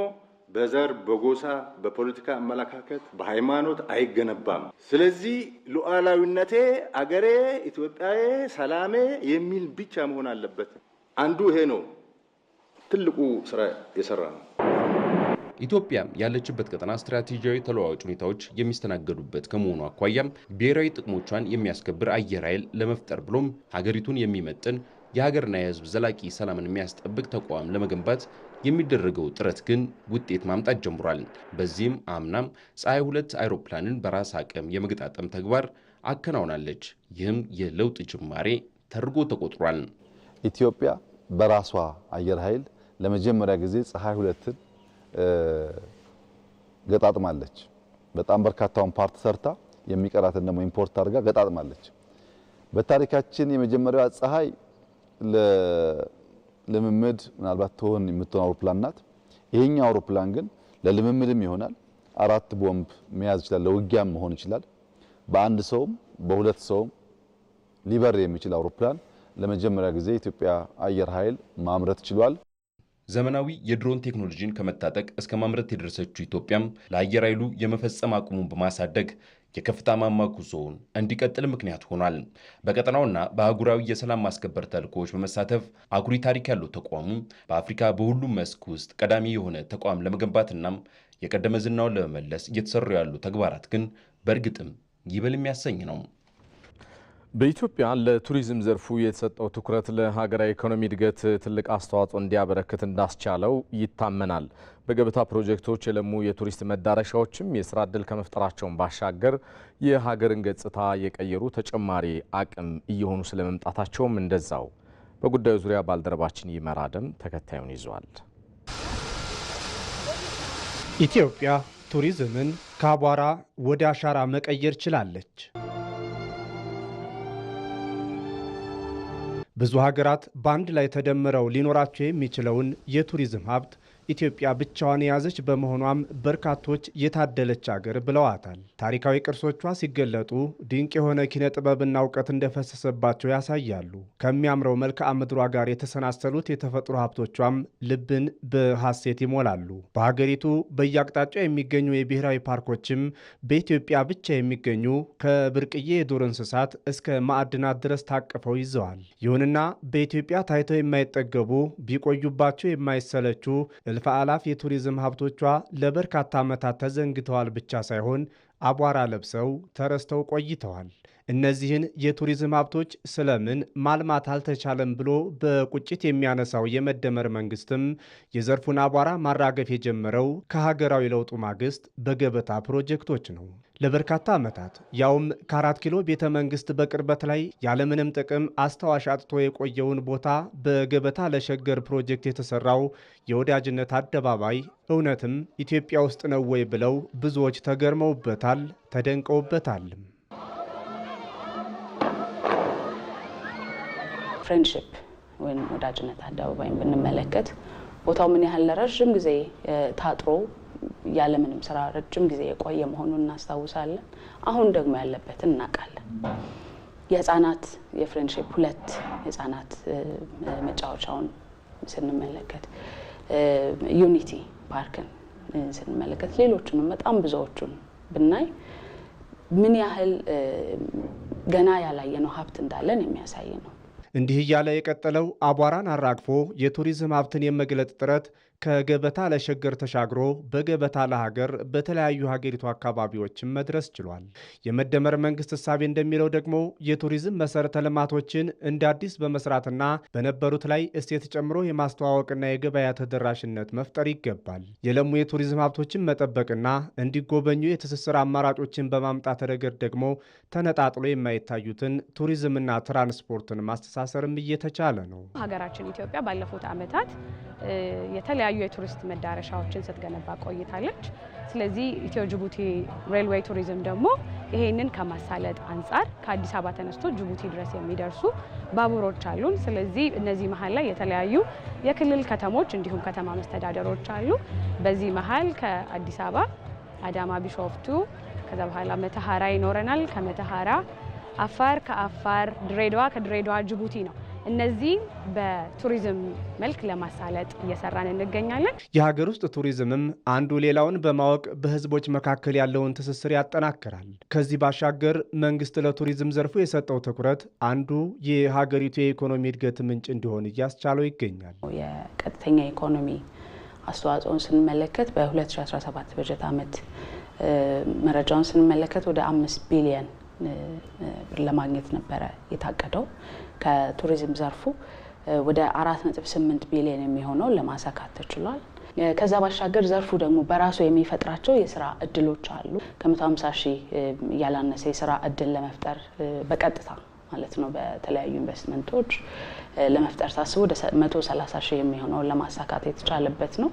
በዘር፣ በጎሳ፣ በፖለቲካ አመለካከት፣ በሃይማኖት አይገነባም። ስለዚህ ሉዓላዊነቴ፣ አገሬ፣ ኢትዮጵያዬ፣ ሰላሜ የሚል ብቻ መሆን አለበት። አንዱ ይሄ ነው ትልቁ ስራ የሰራ ነው። ኢትዮጵያ ያለችበት ቀጠና ስትራቴጂያዊ ተለዋዋጭ ሁኔታዎች የሚስተናገዱበት ከመሆኑ አኳያም ብሔራዊ ጥቅሞቿን የሚያስከብር አየር ኃይል ለመፍጠር ብሎም ሀገሪቱን የሚመጥን የሀገርና የህዝብ ዘላቂ ሰላምን የሚያስጠብቅ ተቋም ለመገንባት የሚደረገው ጥረት ግን ውጤት ማምጣት ጀምሯል። በዚህም አምናም ፀሐይ 2 አይሮፕላንን በራስ አቅም የመገጣጠም ተግባር አከናውናለች። ይህም የለውጥ ጅማሬ ተደርጎ ተቆጥሯል። ኢትዮጵያ በራሷ አየር ኃይል ለመጀመሪያ ጊዜ ፀሐይ 2ን ገጣጥማለች። በጣም በርካታውን ፓርት ሰርታ የሚቀራትን ደግሞ ኢምፖርት አድርጋ ገጣጥማለች። በታሪካችን የመጀመሪያዋ ፀሐይ ለልምምድ ምናልባት ትሆን የምትሆን አውሮፕላን ናት። ይሄኛው አውሮፕላን ግን ለልምምድም ይሆናል። 4 ቦምብ መያዝ ይችላል። ለውጊያም መሆን ይችላል። በአንድ ሰውም በሁለት ሰውም ሊበር የሚችል አውሮፕላን ለመጀመሪያ ጊዜ ኢትዮጵያ አየር ኃይል ማምረት ችሏል። ዘመናዊ የድሮን ቴክኖሎጂን ከመታጠቅ እስከ ማምረት የደረሰችው ኢትዮጵያም ለአየር ኃይሉ የመፈጸም አቅሙን በማሳደግ የከፍታ ማማ ጉዞውን እንዲቀጥል ምክንያት ሆኗል። በቀጠናውና በአህጉራዊ የሰላም ማስከበር ተልዕኮዎች በመሳተፍ አኩሪ ታሪክ ያለው ተቋሙ በአፍሪካ በሁሉም መስክ ውስጥ ቀዳሚ የሆነ ተቋም ለመገንባትና የቀደመ ዝናውን ለመመለስ እየተሰሩ ያሉ ተግባራት ግን በእርግጥም ይበል የሚያሰኝ ነው። በኢትዮጵያ ለቱሪዝም ዘርፉ የተሰጠው ትኩረት ለሀገራዊ ኢኮኖሚ እድገት ትልቅ አስተዋጽኦ እንዲያበረክት እንዳስቻለው ይታመናል። በገበታ ፕሮጀክቶች የለሙ የቱሪስት መዳረሻዎችም የስራ ዕድል ከመፍጠራቸውን ባሻገር የሀገርን ገጽታ የቀየሩ ተጨማሪ አቅም እየሆኑ ስለመምጣታቸውም እንደዛው። በጉዳዩ ዙሪያ ባልደረባችን ይመራደም ተከታዩን ይዟል። ኢትዮጵያ ቱሪዝምን ከአቧራ ወደ አሻራ መቀየር ችላለች። ብዙ ሀገራት በአንድ ላይ ተደምረው ሊኖራቸው የሚችለውን የቱሪዝም ሀብት ኢትዮጵያ ብቻዋን የያዘች በመሆኗም በርካቶች የታደለች አገር ብለዋታል። ታሪካዊ ቅርሶቿ ሲገለጡ ድንቅ የሆነ ኪነ ጥበብና እውቀት እንደፈሰሰባቸው ያሳያሉ። ከሚያምረው መልክዓ ምድሯ ጋር የተሰናሰሉት የተፈጥሮ ሀብቶቿም ልብን በሐሴት ይሞላሉ። በሀገሪቱ በየአቅጣጫው የሚገኙ የብሔራዊ ፓርኮችም በኢትዮጵያ ብቻ የሚገኙ ከብርቅዬ የዱር እንስሳት እስከ ማዕድናት ድረስ ታቅፈው ይዘዋል። ይሁንና በኢትዮጵያ ታይተው የማይጠገቡ ቢቆዩባቸው የማይሰለቹ እልፍ አላፍ የቱሪዝም ሀብቶቿ ለበርካታ ዓመታት ተዘንግተዋል ብቻ ሳይሆን አቧራ ለብሰው ተረስተው ቆይተዋል። እነዚህን የቱሪዝም ሀብቶች ስለምን ማልማት አልተቻለም ብሎ በቁጭት የሚያነሳው የመደመር መንግስትም የዘርፉን አቧራ ማራገፍ የጀመረው ከሀገራዊ ለውጡ ማግስት በገበታ ፕሮጀክቶች ነው። ለበርካታ ዓመታት ያውም ከ4 ኪሎ ቤተ መንግስት በቅርበት ላይ ያለምንም ጥቅም አስታዋሽ አጥቶ የቆየውን ቦታ በገበታ ለሸገር ፕሮጀክት የተሰራው የወዳጅነት አደባባይ እውነትም ኢትዮጵያ ውስጥ ነው ወይ ብለው ብዙዎች ተገርመውበታል፣ ተደንቀውበታል። ፍሬንድሺፕ ወይም ወዳጅነት አደባባይን ብንመለከት ቦታው ምን ያህል ለረጅም ጊዜ ታጥሮ ያለምንም ስራ ረጅም ጊዜ የቆየ መሆኑን እናስታውሳለን። አሁን ደግሞ ያለበትን እናውቃለን። የህፃናት የፍሬንድሺፕ 2 የህፃናት መጫወቻውን ስንመለከት፣ ዩኒቲ ፓርክን ስንመለከት፣ ሌሎቹንም በጣም ብዙዎቹን ብናይ ምን ያህል ገና ያላየነው ሀብት እንዳለን የሚያሳይ ነው። እንዲህ እያለ የቀጠለው አቧራን አራግፎ የቱሪዝም ሀብትን የመግለጥ ጥረት ከገበታ ለሸገር ተሻግሮ በገበታ ለሀገር በተለያዩ ሀገሪቱ አካባቢዎችን መድረስ ችሏል። የመደመር መንግስት እሳቤ እንደሚለው ደግሞ የቱሪዝም መሰረተ ልማቶችን እንደ አዲስ በመስራትና በነበሩት ላይ እሴት ጨምሮ የማስተዋወቅና የገበያ ተደራሽነት መፍጠር ይገባል። የለሙ የቱሪዝም ሀብቶችን መጠበቅና እንዲጎበኙ የትስስር አማራጮችን በማምጣት ረገድ ደግሞ ተነጣጥሎ የማይታዩትን ቱሪዝምና ትራንስፖርትን ማስተሳሰርም እየተቻለ ነው። ሀገራችን ኢትዮጵያ ባለፉት ዓመታት የተለያዩ የቱሪስት መዳረሻዎችን ስትገነባ ቆይታለች። ስለዚህ ኢትዮ ጅቡቲ ሬልዌይ ቱሪዝም ደግሞ ይሄንን ከማሳለጥ አንጻር ከአዲስ አበባ ተነስቶ ጅቡቲ ድረስ የሚደርሱ ባቡሮች አሉን። ስለዚህ እነዚህ መሀል ላይ የተለያዩ የክልል ከተሞች እንዲሁም ከተማ መስተዳደሮች አሉ። በዚህ መሀል ከአዲስ አበባ አዳማ፣ ቢሾፍቱ፣ ከዛ በኋላ መተሃራ ይኖረናል። ከመተሃራ አፋር፣ ከአፋር ድሬዳዋ፣ ከድሬዳዋ ጅቡቲ ነው። እነዚህ በቱሪዝም መልክ ለማሳለጥ እየሰራን እንገኛለን። የሀገር ውስጥ ቱሪዝምም አንዱ ሌላውን በማወቅ በህዝቦች መካከል ያለውን ትስስር ያጠናክራል። ከዚህ ባሻገር መንግስት ለቱሪዝም ዘርፉ የሰጠው ትኩረት አንዱ የሀገሪቱ የኢኮኖሚ እድገት ምንጭ እንዲሆን እያስቻለው ይገኛል። የቀጥተኛ ኢኮኖሚ አስተዋጽኦን ስንመለከት በ2017 በጀት ዓመት መረጃውን ስንመለከት ወደ 5 ቢሊዮን ብር ለማግኘት ነበረ የታቀደው። ከቱሪዝም ዘርፉ ወደ 4.8 ቢሊዮን የሚሆነው ለማሳካት ተችሏል። ከዛ ባሻገር ዘርፉ ደግሞ በራሱ የሚፈጥራቸው የስራ እድሎች አሉ። ከ150 ሺህ ያላነሰ የስራ እድል ለመፍጠር በቀጥታ ማለት ነው በተለያዩ ኢንቨስትመንቶች ለመፍጠር ታስቦ ወደ 130 ሺህ የሚሆነውን ለማሳካት የተቻለበት ነው።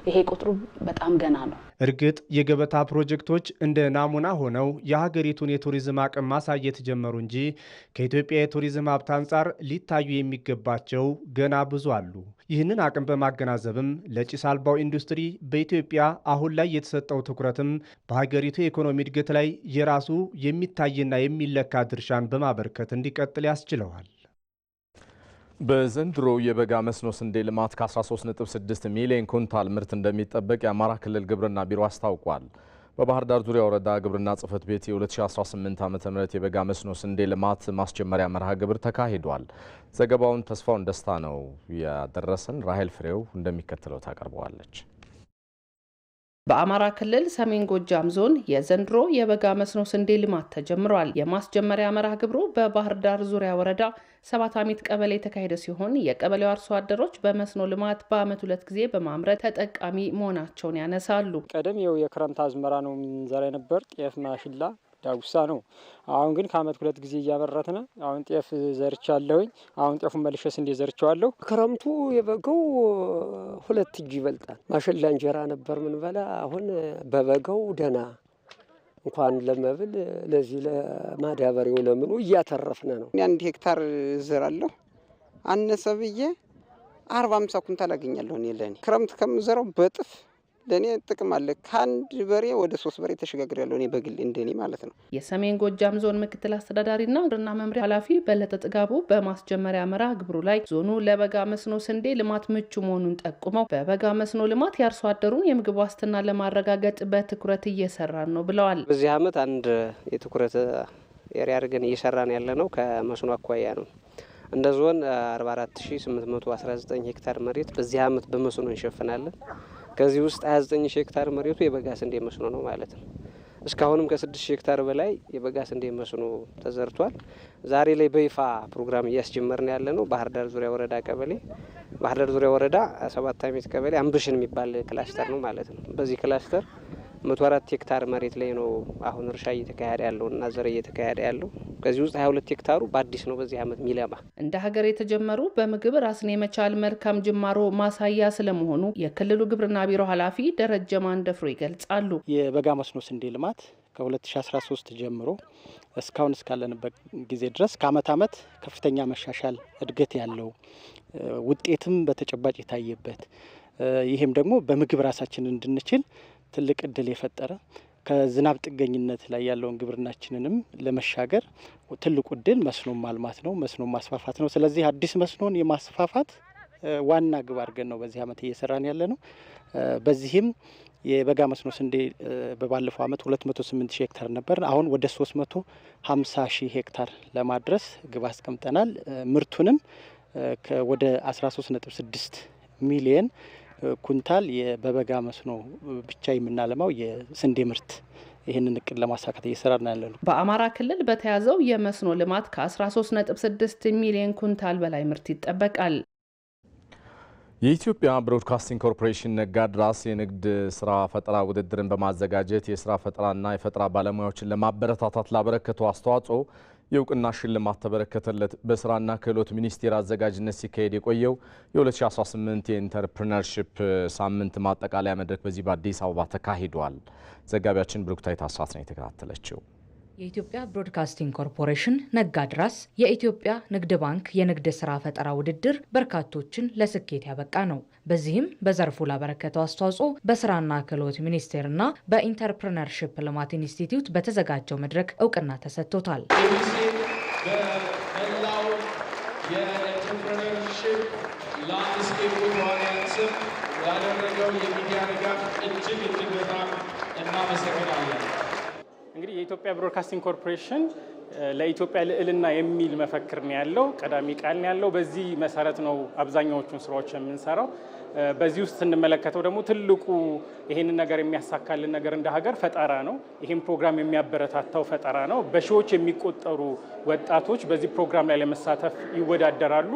ይሄ ቁጥሩ በጣም ገና ነው። እርግጥ የገበታ ፕሮጀክቶች እንደ ናሙና ሆነው የሀገሪቱን የቱሪዝም አቅም ማሳየት ጀመሩ እንጂ ከኢትዮጵያ የቱሪዝም ሀብት አንጻር ሊታዩ የሚገባቸው ገና ብዙ አሉ። ይህንን አቅም በማገናዘብም ለጭስ አልባው ኢንዱስትሪ በኢትዮጵያ አሁን ላይ የተሰጠው ትኩረትም በሀገሪቱ የኢኮኖሚ እድገት ላይ የራሱ የሚታይና የሚለካ ድርሻን በማበርከት እንዲቀጥል ያስችለዋል። በዘንድሮ የበጋ መስኖ ስንዴ ልማት ከ13.6 ሚሊዮን ኩንታል ምርት እንደሚጠበቅ የአማራ ክልል ግብርና ቢሮ አስታውቋል። በባህር ዳር ዙሪያ ወረዳ ግብርና ጽሕፈት ቤት የ2018 ዓ.ም የበጋ መስኖ ስንዴ ልማት ማስጀመሪያ መርሃ ግብር ተካሂዷል። ዘገባውን ተስፋውን ደስታ ነው ያደረሰን። ራሄል ፍሬው እንደሚከተለው ታቀርበዋለች። በአማራ ክልል ሰሜን ጎጃም ዞን የዘንድሮ የበጋ መስኖ ስንዴ ልማት ተጀምሯል። የማስጀመሪያ መርሃ ግብሩ በባህር ዳር ዙሪያ ወረዳ 7 አሚት ቀበሌ የተካሄደ ሲሆን የቀበሌው አርሶ አደሮች በመስኖ ልማት በዓመት 2 ጊዜ በማምረት ተጠቃሚ መሆናቸውን ያነሳሉ። ቀደም የክረምት አዝመራ ነው የምንዘራ የነበር ጤፍ፣ ማሽላ፣ ዳጉሳ ነው። አሁን ግን ከዓመት 2 ጊዜ እያመረትን አሁን ጤፍ ዘርቻለሁኝ። አሁን ጤፉን መልሼ ስንዴ ዘርቻለሁ። ክረምቱ የበጋው 2 እጅ ይበልጣል። ማሽላ እንጀራ ነበር ምን በላ። አሁን በበጋው ደህና እንኳን ለመብል ለዚህ ለማዳበሪያው ለምኑ እያተረፍነ ነው። 1 ሄክታር ዘራለሁ አነሰ ብዬ 40-50 ኩንታል አገኛለሁ እኔ ለኔ ክረምት ከምዘራው በጥፍ ለኔ ጥቅም አለ። ከአንድ በሬ ወደ 3 በሬ ተሸጋግር ያለው እኔ በግል እንደኔ ማለት ነው። የሰሜን ጎጃም ዞን ምክትል አስተዳዳሪና ግብርና መምሪያ ኃላፊ በለጠ ጥጋቡ በማስጀመሪያ መርሃ ግብሩ ላይ ዞኑ ለበጋ መስኖ ስንዴ ልማት ምቹ መሆኑን ጠቁመው በበጋ መስኖ ልማት የአርሶ አደሩን የምግብ ዋስትና ለማረጋገጥ በትኩረት እየሰራን ነው ብለዋል። በዚህ ዓመት አንድ የትኩረት ኤሪያ አድርገን እየሰራን ያለ ነው ከመስኖ አኳያ ነው። እንደ ዞን 44819 ሄክታር መሬት በዚህ ዓመት በመስኖ እንሸፍናለን። ከዚህ ውስጥ 29000 ሄክታር መሬቱ የበጋ ስንዴ መስኖ ነው ማለት ነው። እስካሁንም ከ6000 ሄክታር በላይ የበጋ ስንዴ መስኖ ተዘርቷል። ዛሬ ላይ በይፋ ፕሮግራም እያስጀመርን ያለ ነው ባህር ዳር ዙሪያ ወረዳ ቀበሌ ባህር ዳር ዙሪያ ወረዳ 7 አመት ቀበሌ አምብሽን የሚባል ክላስተር ነው ማለት ነው። በዚህ ክላስተር 104 ሄክታር መሬት ላይ ነው አሁን እርሻ እየተካሄደ ያለው እና ዘር እየተካሄደ ያለው። ከዚህ ውስጥ 22 ሄክታሩ በአዲስ ነው በዚህ ዓመት ሚለማ። እንደ ሀገር የተጀመሩ በምግብ ራስን የመቻል መልካም ጅማሮ ማሳያ ስለመሆኑ የክልሉ ግብርና ቢሮ ኃላፊ ደረጀ ማንደፍሮ ይገልጻሉ። የበጋ መስኖ ስንዴ ልማት ከ2013 ጀምሮ እስካሁን እስካለንበት ጊዜ ድረስ ከአመት አመት ከፍተኛ መሻሻል እድገት ያለው ውጤትም በተጨባጭ የታየበት ይሄም ደግሞ በምግብ ራሳችንን እንድንችል ትልቅ እድል የፈጠረ ከዝናብ ጥገኝነት ላይ ያለውን ግብርናችንንም ለመሻገር ትልቁ እድል መስኖ ማልማት ነው፣ መስኖ ማስፋፋት ነው። ስለዚህ አዲስ መስኖን የማስፋፋት ዋና ግብ አድርገን ነው በዚህ ዓመት እየሰራን ያለ ነው። በዚህም የበጋ መስኖ ስንዴ በባለፈው ዓመት 208,000 ሄክታር ነበር። አሁን ወደ 350,000 ሄክታር ለማድረስ ግብ አስቀምጠናል። ምርቱንም ወደ 13.6 ሚሊየን ኩንታል በበጋ መስኖ ብቻ የምናለማው የስንዴ ምርት ይህንን እቅድ ለማሳካት እየሰራን ያለ ነው። በአማራ ክልል በተያዘው የመስኖ ልማት ከ13.6 ሚሊዮን ኩንታል በላይ ምርት ይጠበቃል። የኢትዮጵያ ብሮድካስቲንግ ኮርፖሬሽን ነጋድራስ የንግድ ስራ ፈጠራ ውድድርን በማዘጋጀት የስራ ፈጠራና የፈጠራ ባለሙያዎችን ለማበረታታት ላበረከተው አስተዋጽኦ የእውቅና ሽልማት ተበረከተለት። በስራና ክህሎት ሚኒስቴር አዘጋጅነት ሲካሄድ የቆየው የ2018 የኢንተርፕረነርሺፕ ሳምንት ማጠቃለያ መድረክ በዚህ በአዲስ አበባ ተካሂዷል። ዘጋቢያችን ብሩክታይት አስራት ነው የተከታተለችው። የኢትዮጵያ ብሮድካስቲንግ ኮርፖሬሽን ነጋድራስ የኢትዮጵያ ንግድ ባንክ የንግድ ስራ ፈጠራ ውድድር በርካቶችን ለስኬት ያበቃ ነው። በዚህም በዘርፉ ላበረከተው አስተዋጽኦ በስራና ክህሎት ሚኒስቴርና በኢንተርፕረነርሺፕ ልማት ኢንስቲትዩት በተዘጋጀው መድረክ እውቅና ተሰጥቶታል። በመላው የኢንተርፕረነርሺፕ ላንድስኬፕ ተዋንያን ያደረገው የሚዲያ ድጋፍ እጅግ በጣም እናመሰግናለን። እንግዲህ የኢትዮጵያ ብሮድካስቲንግ ኮርፖሬሽን ለኢትዮጵያ ልዕልና የሚል መፈክር ነው ያለው፣ ቀዳሚ ቃል ነው ያለው። በዚህ መሰረት ነው አብዛኛዎቹን ስራዎች የምንሰራው። በዚህ ውስጥ ስንመለከተው ደግሞ ትልቁ ይሄንን ነገር የሚያሳካልን ነገር እንደ ሀገር ፈጠራ ነው። ይህም ፕሮግራም የሚያበረታታው ፈጠራ ነው። በሺዎች የሚቆጠሩ ወጣቶች በዚህ ፕሮግራም ላይ ለመሳተፍ ይወዳደራሉ።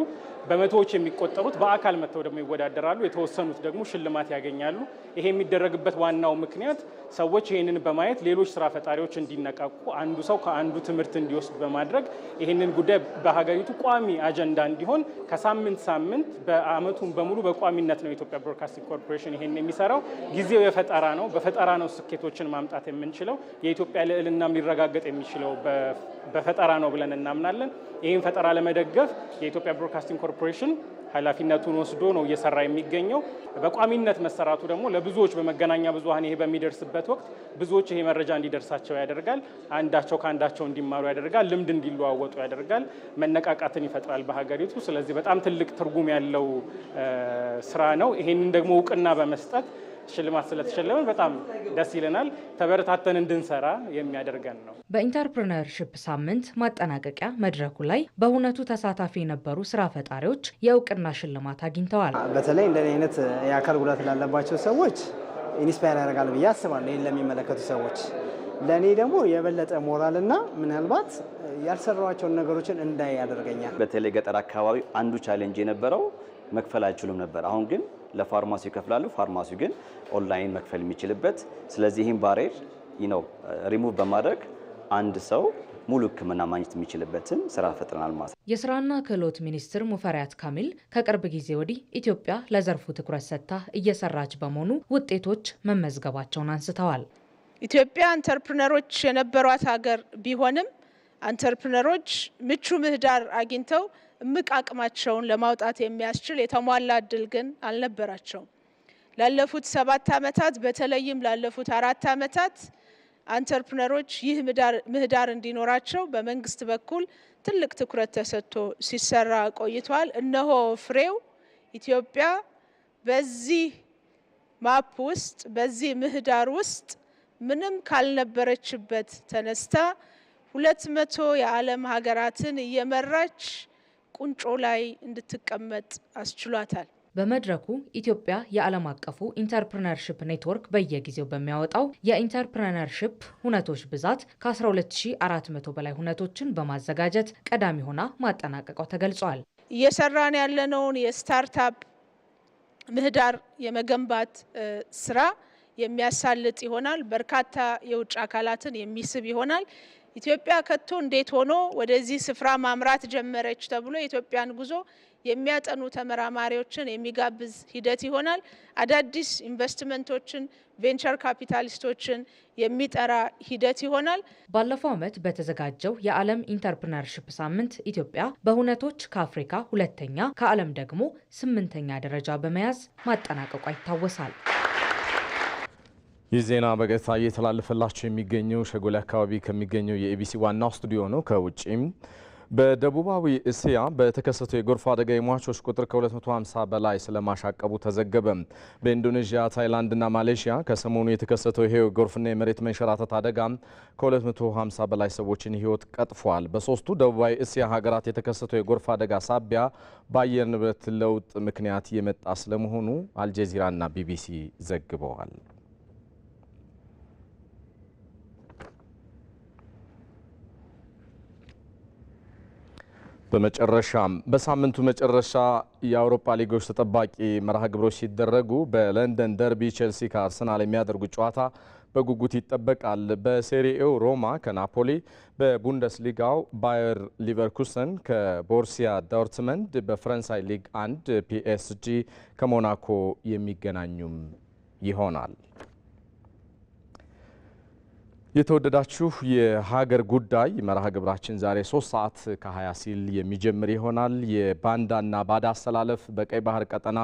በመቶዎች የሚቆጠሩት በአካል መጥተው ደግሞ ይወዳደራሉ። የተወሰኑት ደግሞ ሽልማት ያገኛሉ። ይሄ የሚደረግበት ዋናው ምክንያት ሰዎች ይህንን በማየት ሌሎች ስራ ፈጣሪዎች እንዲነቃቁ፣ አንዱ ሰው ከአንዱ ትምህርት እንዲወስድ በማድረግ ይህንን ጉዳይ በሀገሪቱ ቋሚ አጀንዳ እንዲሆን ከሳምንት ሳምንት በአመቱን በሙሉ በቋሚነት ነው የኢትዮጵያ ብሮድካስቲንግ ኮርፖሬሽን ይሄን የሚሰራው። ጊዜው የፈጠራ ነው። በፈጠራ ነው ስኬቶችን ማምጣት የምንችለው። የኢትዮጵያ ልዕልናም ሊረጋገጥ የሚችለው በፈጠራ ነው ብለን እናምናለን። ይህን ፈጠራ ለመደገፍ የኢትዮጵያ ብሮድካስቲንግ ኮርፖሬሽን ኃላፊነቱን ወስዶ ነው እየሰራ የሚገኘው። በቋሚነት መሰራቱ ደግሞ ለብዙዎች በመገናኛ ብዙኃን ይሄ በሚደርስበት ወቅት ብዙዎች ይሄ መረጃ እንዲደርሳቸው ያደርጋል። አንዳቸው ከአንዳቸው እንዲማሩ ያደርጋል። ልምድ እንዲለዋወጡ ያደርጋል። መነቃቃትን ይፈጥራል በሀገሪቱ። ስለዚህ በጣም ትልቅ ትርጉም ያለው ስራ ነው። ይሄንን ደግሞ እውቅና በመስጠት ሽልማት ስለተሸለመን በጣም ደስ ይለናል። ተበረታተን እንድንሰራ የሚያደርገን ነው። በኢንተርፕረነርሺፕ ሳምንት ማጠናቀቂያ መድረኩ ላይ በእውነቱ ተሳታፊ የነበሩ ስራ ፈጣሪዎች የእውቅና ሽልማት አግኝተዋል። በተለይ እንደኔ አይነት የአካል ጉዳት ላለባቸው ሰዎች ኢንስፓየር ያደርጋል ብዬ አስባለሁ። ይህን ለሚመለከቱ ሰዎች ለእኔ ደግሞ የበለጠ ሞራልና ምናልባት ያልሰራቸውን ነገሮችን እንዳይ ያደርገኛል። በተለይ ገጠር አካባቢ አንዱ ቻሌንጅ የነበረው መክፈል አይችሉም ነበር። አሁን ግን ለፋርማሲው ይከፍላሉ። ፋርማሲው ግን ኦንላይን መክፈል የሚችልበት። ስለዚህ ይህን ባሬር ሪሙቭ በማድረግ አንድ ሰው ሙሉ ሕክምና ማግኘት የሚችልበትን ስራ ፈጥረናል ማለት ነው። የስራና ክህሎት ሚኒስትር ሙፈሪያት ካሚል ከቅርብ ጊዜ ወዲህ ኢትዮጵያ ለዘርፉ ትኩረት ሰጥታ እየሰራች በመሆኑ ውጤቶች መመዝገባቸውን አንስተዋል። ኢትዮጵያ ኢንተርፕረነሮች የነበሯት ሀገር ቢሆንም ኢንተርፕረነሮች ምቹ ምህዳር አግኝተው እምቅ አቅማቸውን ለማውጣት የሚያስችል የተሟላ እድል ግን አልነበራቸውም። ላለፉት 7 ዓመታት በተለይም ላለፉት 4 ዓመታት አንተርፕረነሮች ይህ ምህዳር እንዲኖራቸው በመንግስት በኩል ትልቅ ትኩረት ተሰጥቶ ሲሰራ ቆይቷል። እነሆ ፍሬው ኢትዮጵያ በዚህ ማፕ ውስጥ በዚህ ምህዳር ውስጥ ምንም ካልነበረችበት ተነስታ 200 የዓለም ሀገራትን እየመራች ቁንጮ ላይ እንድትቀመጥ አስችሏታል። በመድረኩ ኢትዮጵያ የዓለም አቀፉ ኢንተርፕረነርሺፕ ኔትወርክ በየጊዜው በሚያወጣው የኢንተርፕረነርሺፕ ሁነቶች ብዛት ከ12400 በላይ ሁነቶችን በማዘጋጀት ቀዳሚ ሆና ማጠናቀቋ ተገልጿል። እየሰራን ያለነውን የስታርታፕ ምህዳር የመገንባት ስራ የሚያሳልጥ ይሆናል። በርካታ የውጭ አካላትን የሚስብ ይሆናል። ኢትዮጵያ ከቶ እንዴት ሆኖ ወደዚህ ስፍራ ማምራት ጀመረች ተብሎ የኢትዮጵያን ጉዞ የሚያጠኑ ተመራማሪዎችን የሚጋብዝ ሂደት ይሆናል። አዳዲስ ኢንቨስትመንቶችን፣ ቬንቸር ካፒታሊስቶችን የሚጠራ ሂደት ይሆናል። ባለፈው ዓመት በተዘጋጀው የዓለም ኢንተርፕረነርሺፕ ሳምንት ኢትዮጵያ በሁነቶች ከአፍሪካ 2ኛ ከዓለም ደግሞ 8ኛ ደረጃ በመያዝ ማጠናቀቋ ይታወሳል። ይህ ዜና በቀጥታ እየተላለፈላቸው የሚገኘው ሸጎሌ አካባቢ ከሚገኘው የኢቢሲ ዋናው ስቱዲዮ ነው። ከውጪም በደቡባዊ እስያ በተከሰተው የጎርፍ አደጋ የሟቾች ቁጥር ከ250 በላይ ስለማሻቀቡ ተዘገበ። በኢንዶኔዥያ፣ ታይላንድና ማሌዥያ ከሰሞኑ የተከሰተው ይሄው የጎርፍና የመሬት መንሸራተት አደጋ ከ250 በላይ ሰዎችን ሕይወት ቀጥፏል። በሶስቱ ደቡባዊ እስያ ሀገራት የተከሰተው የጎርፍ አደጋ ሳቢያ በአየር ንብረት ለውጥ ምክንያት የመጣ ስለመሆኑ አልጀዚራና ቢቢሲ ዘግበዋል። በመጨረሻም በሳምንቱ መጨረሻ የአውሮፓ ሊጎች ተጠባቂ መርሃ ግብሮች ሲደረጉ በለንደን ደርቢ ቼልሲ ከአርሰናል የሚያደርጉት ጨዋታ በጉጉት ይጠበቃል። በሴሪኤው ሮማ ከናፖሊ፣ በቡንደስሊጋው ባየር ሊቨርኩሰን ከቦርሲያ ዶርትመንድ፣ በፈረንሳይ ሊግ 1 ፒኤስጂ ከሞናኮ የሚገናኙም ይሆናል። የተወደዳችሁ የሀገር ጉዳይ መርሃ ግብራችን ዛሬ 3 ሰዓት ከ20 ሲል የሚጀምር ይሆናል። የባንዳና ባዳ አሰላለፍ በቀይ ባህር ቀጠና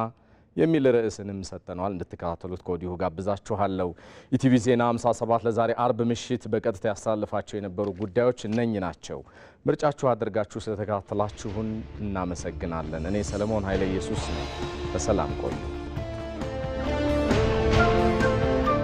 የሚል ርዕስንም ሰጥተነዋል። እንድትከታተሉት ከወዲሁ ጋብዛችኋለሁ። ኢቲቪ ዜና 57 ለዛሬ አርብ ምሽት በቀጥታ ያስተላልፋቸው የነበሩ ጉዳዮች እነኚህ ናቸው። ምርጫችሁ አድርጋችሁ ስለተከታተላችሁን እናመሰግናለን። እኔ ሰለሞን ኃይለ ኢየሱስ ነኝ። በሰላም ቆዩ።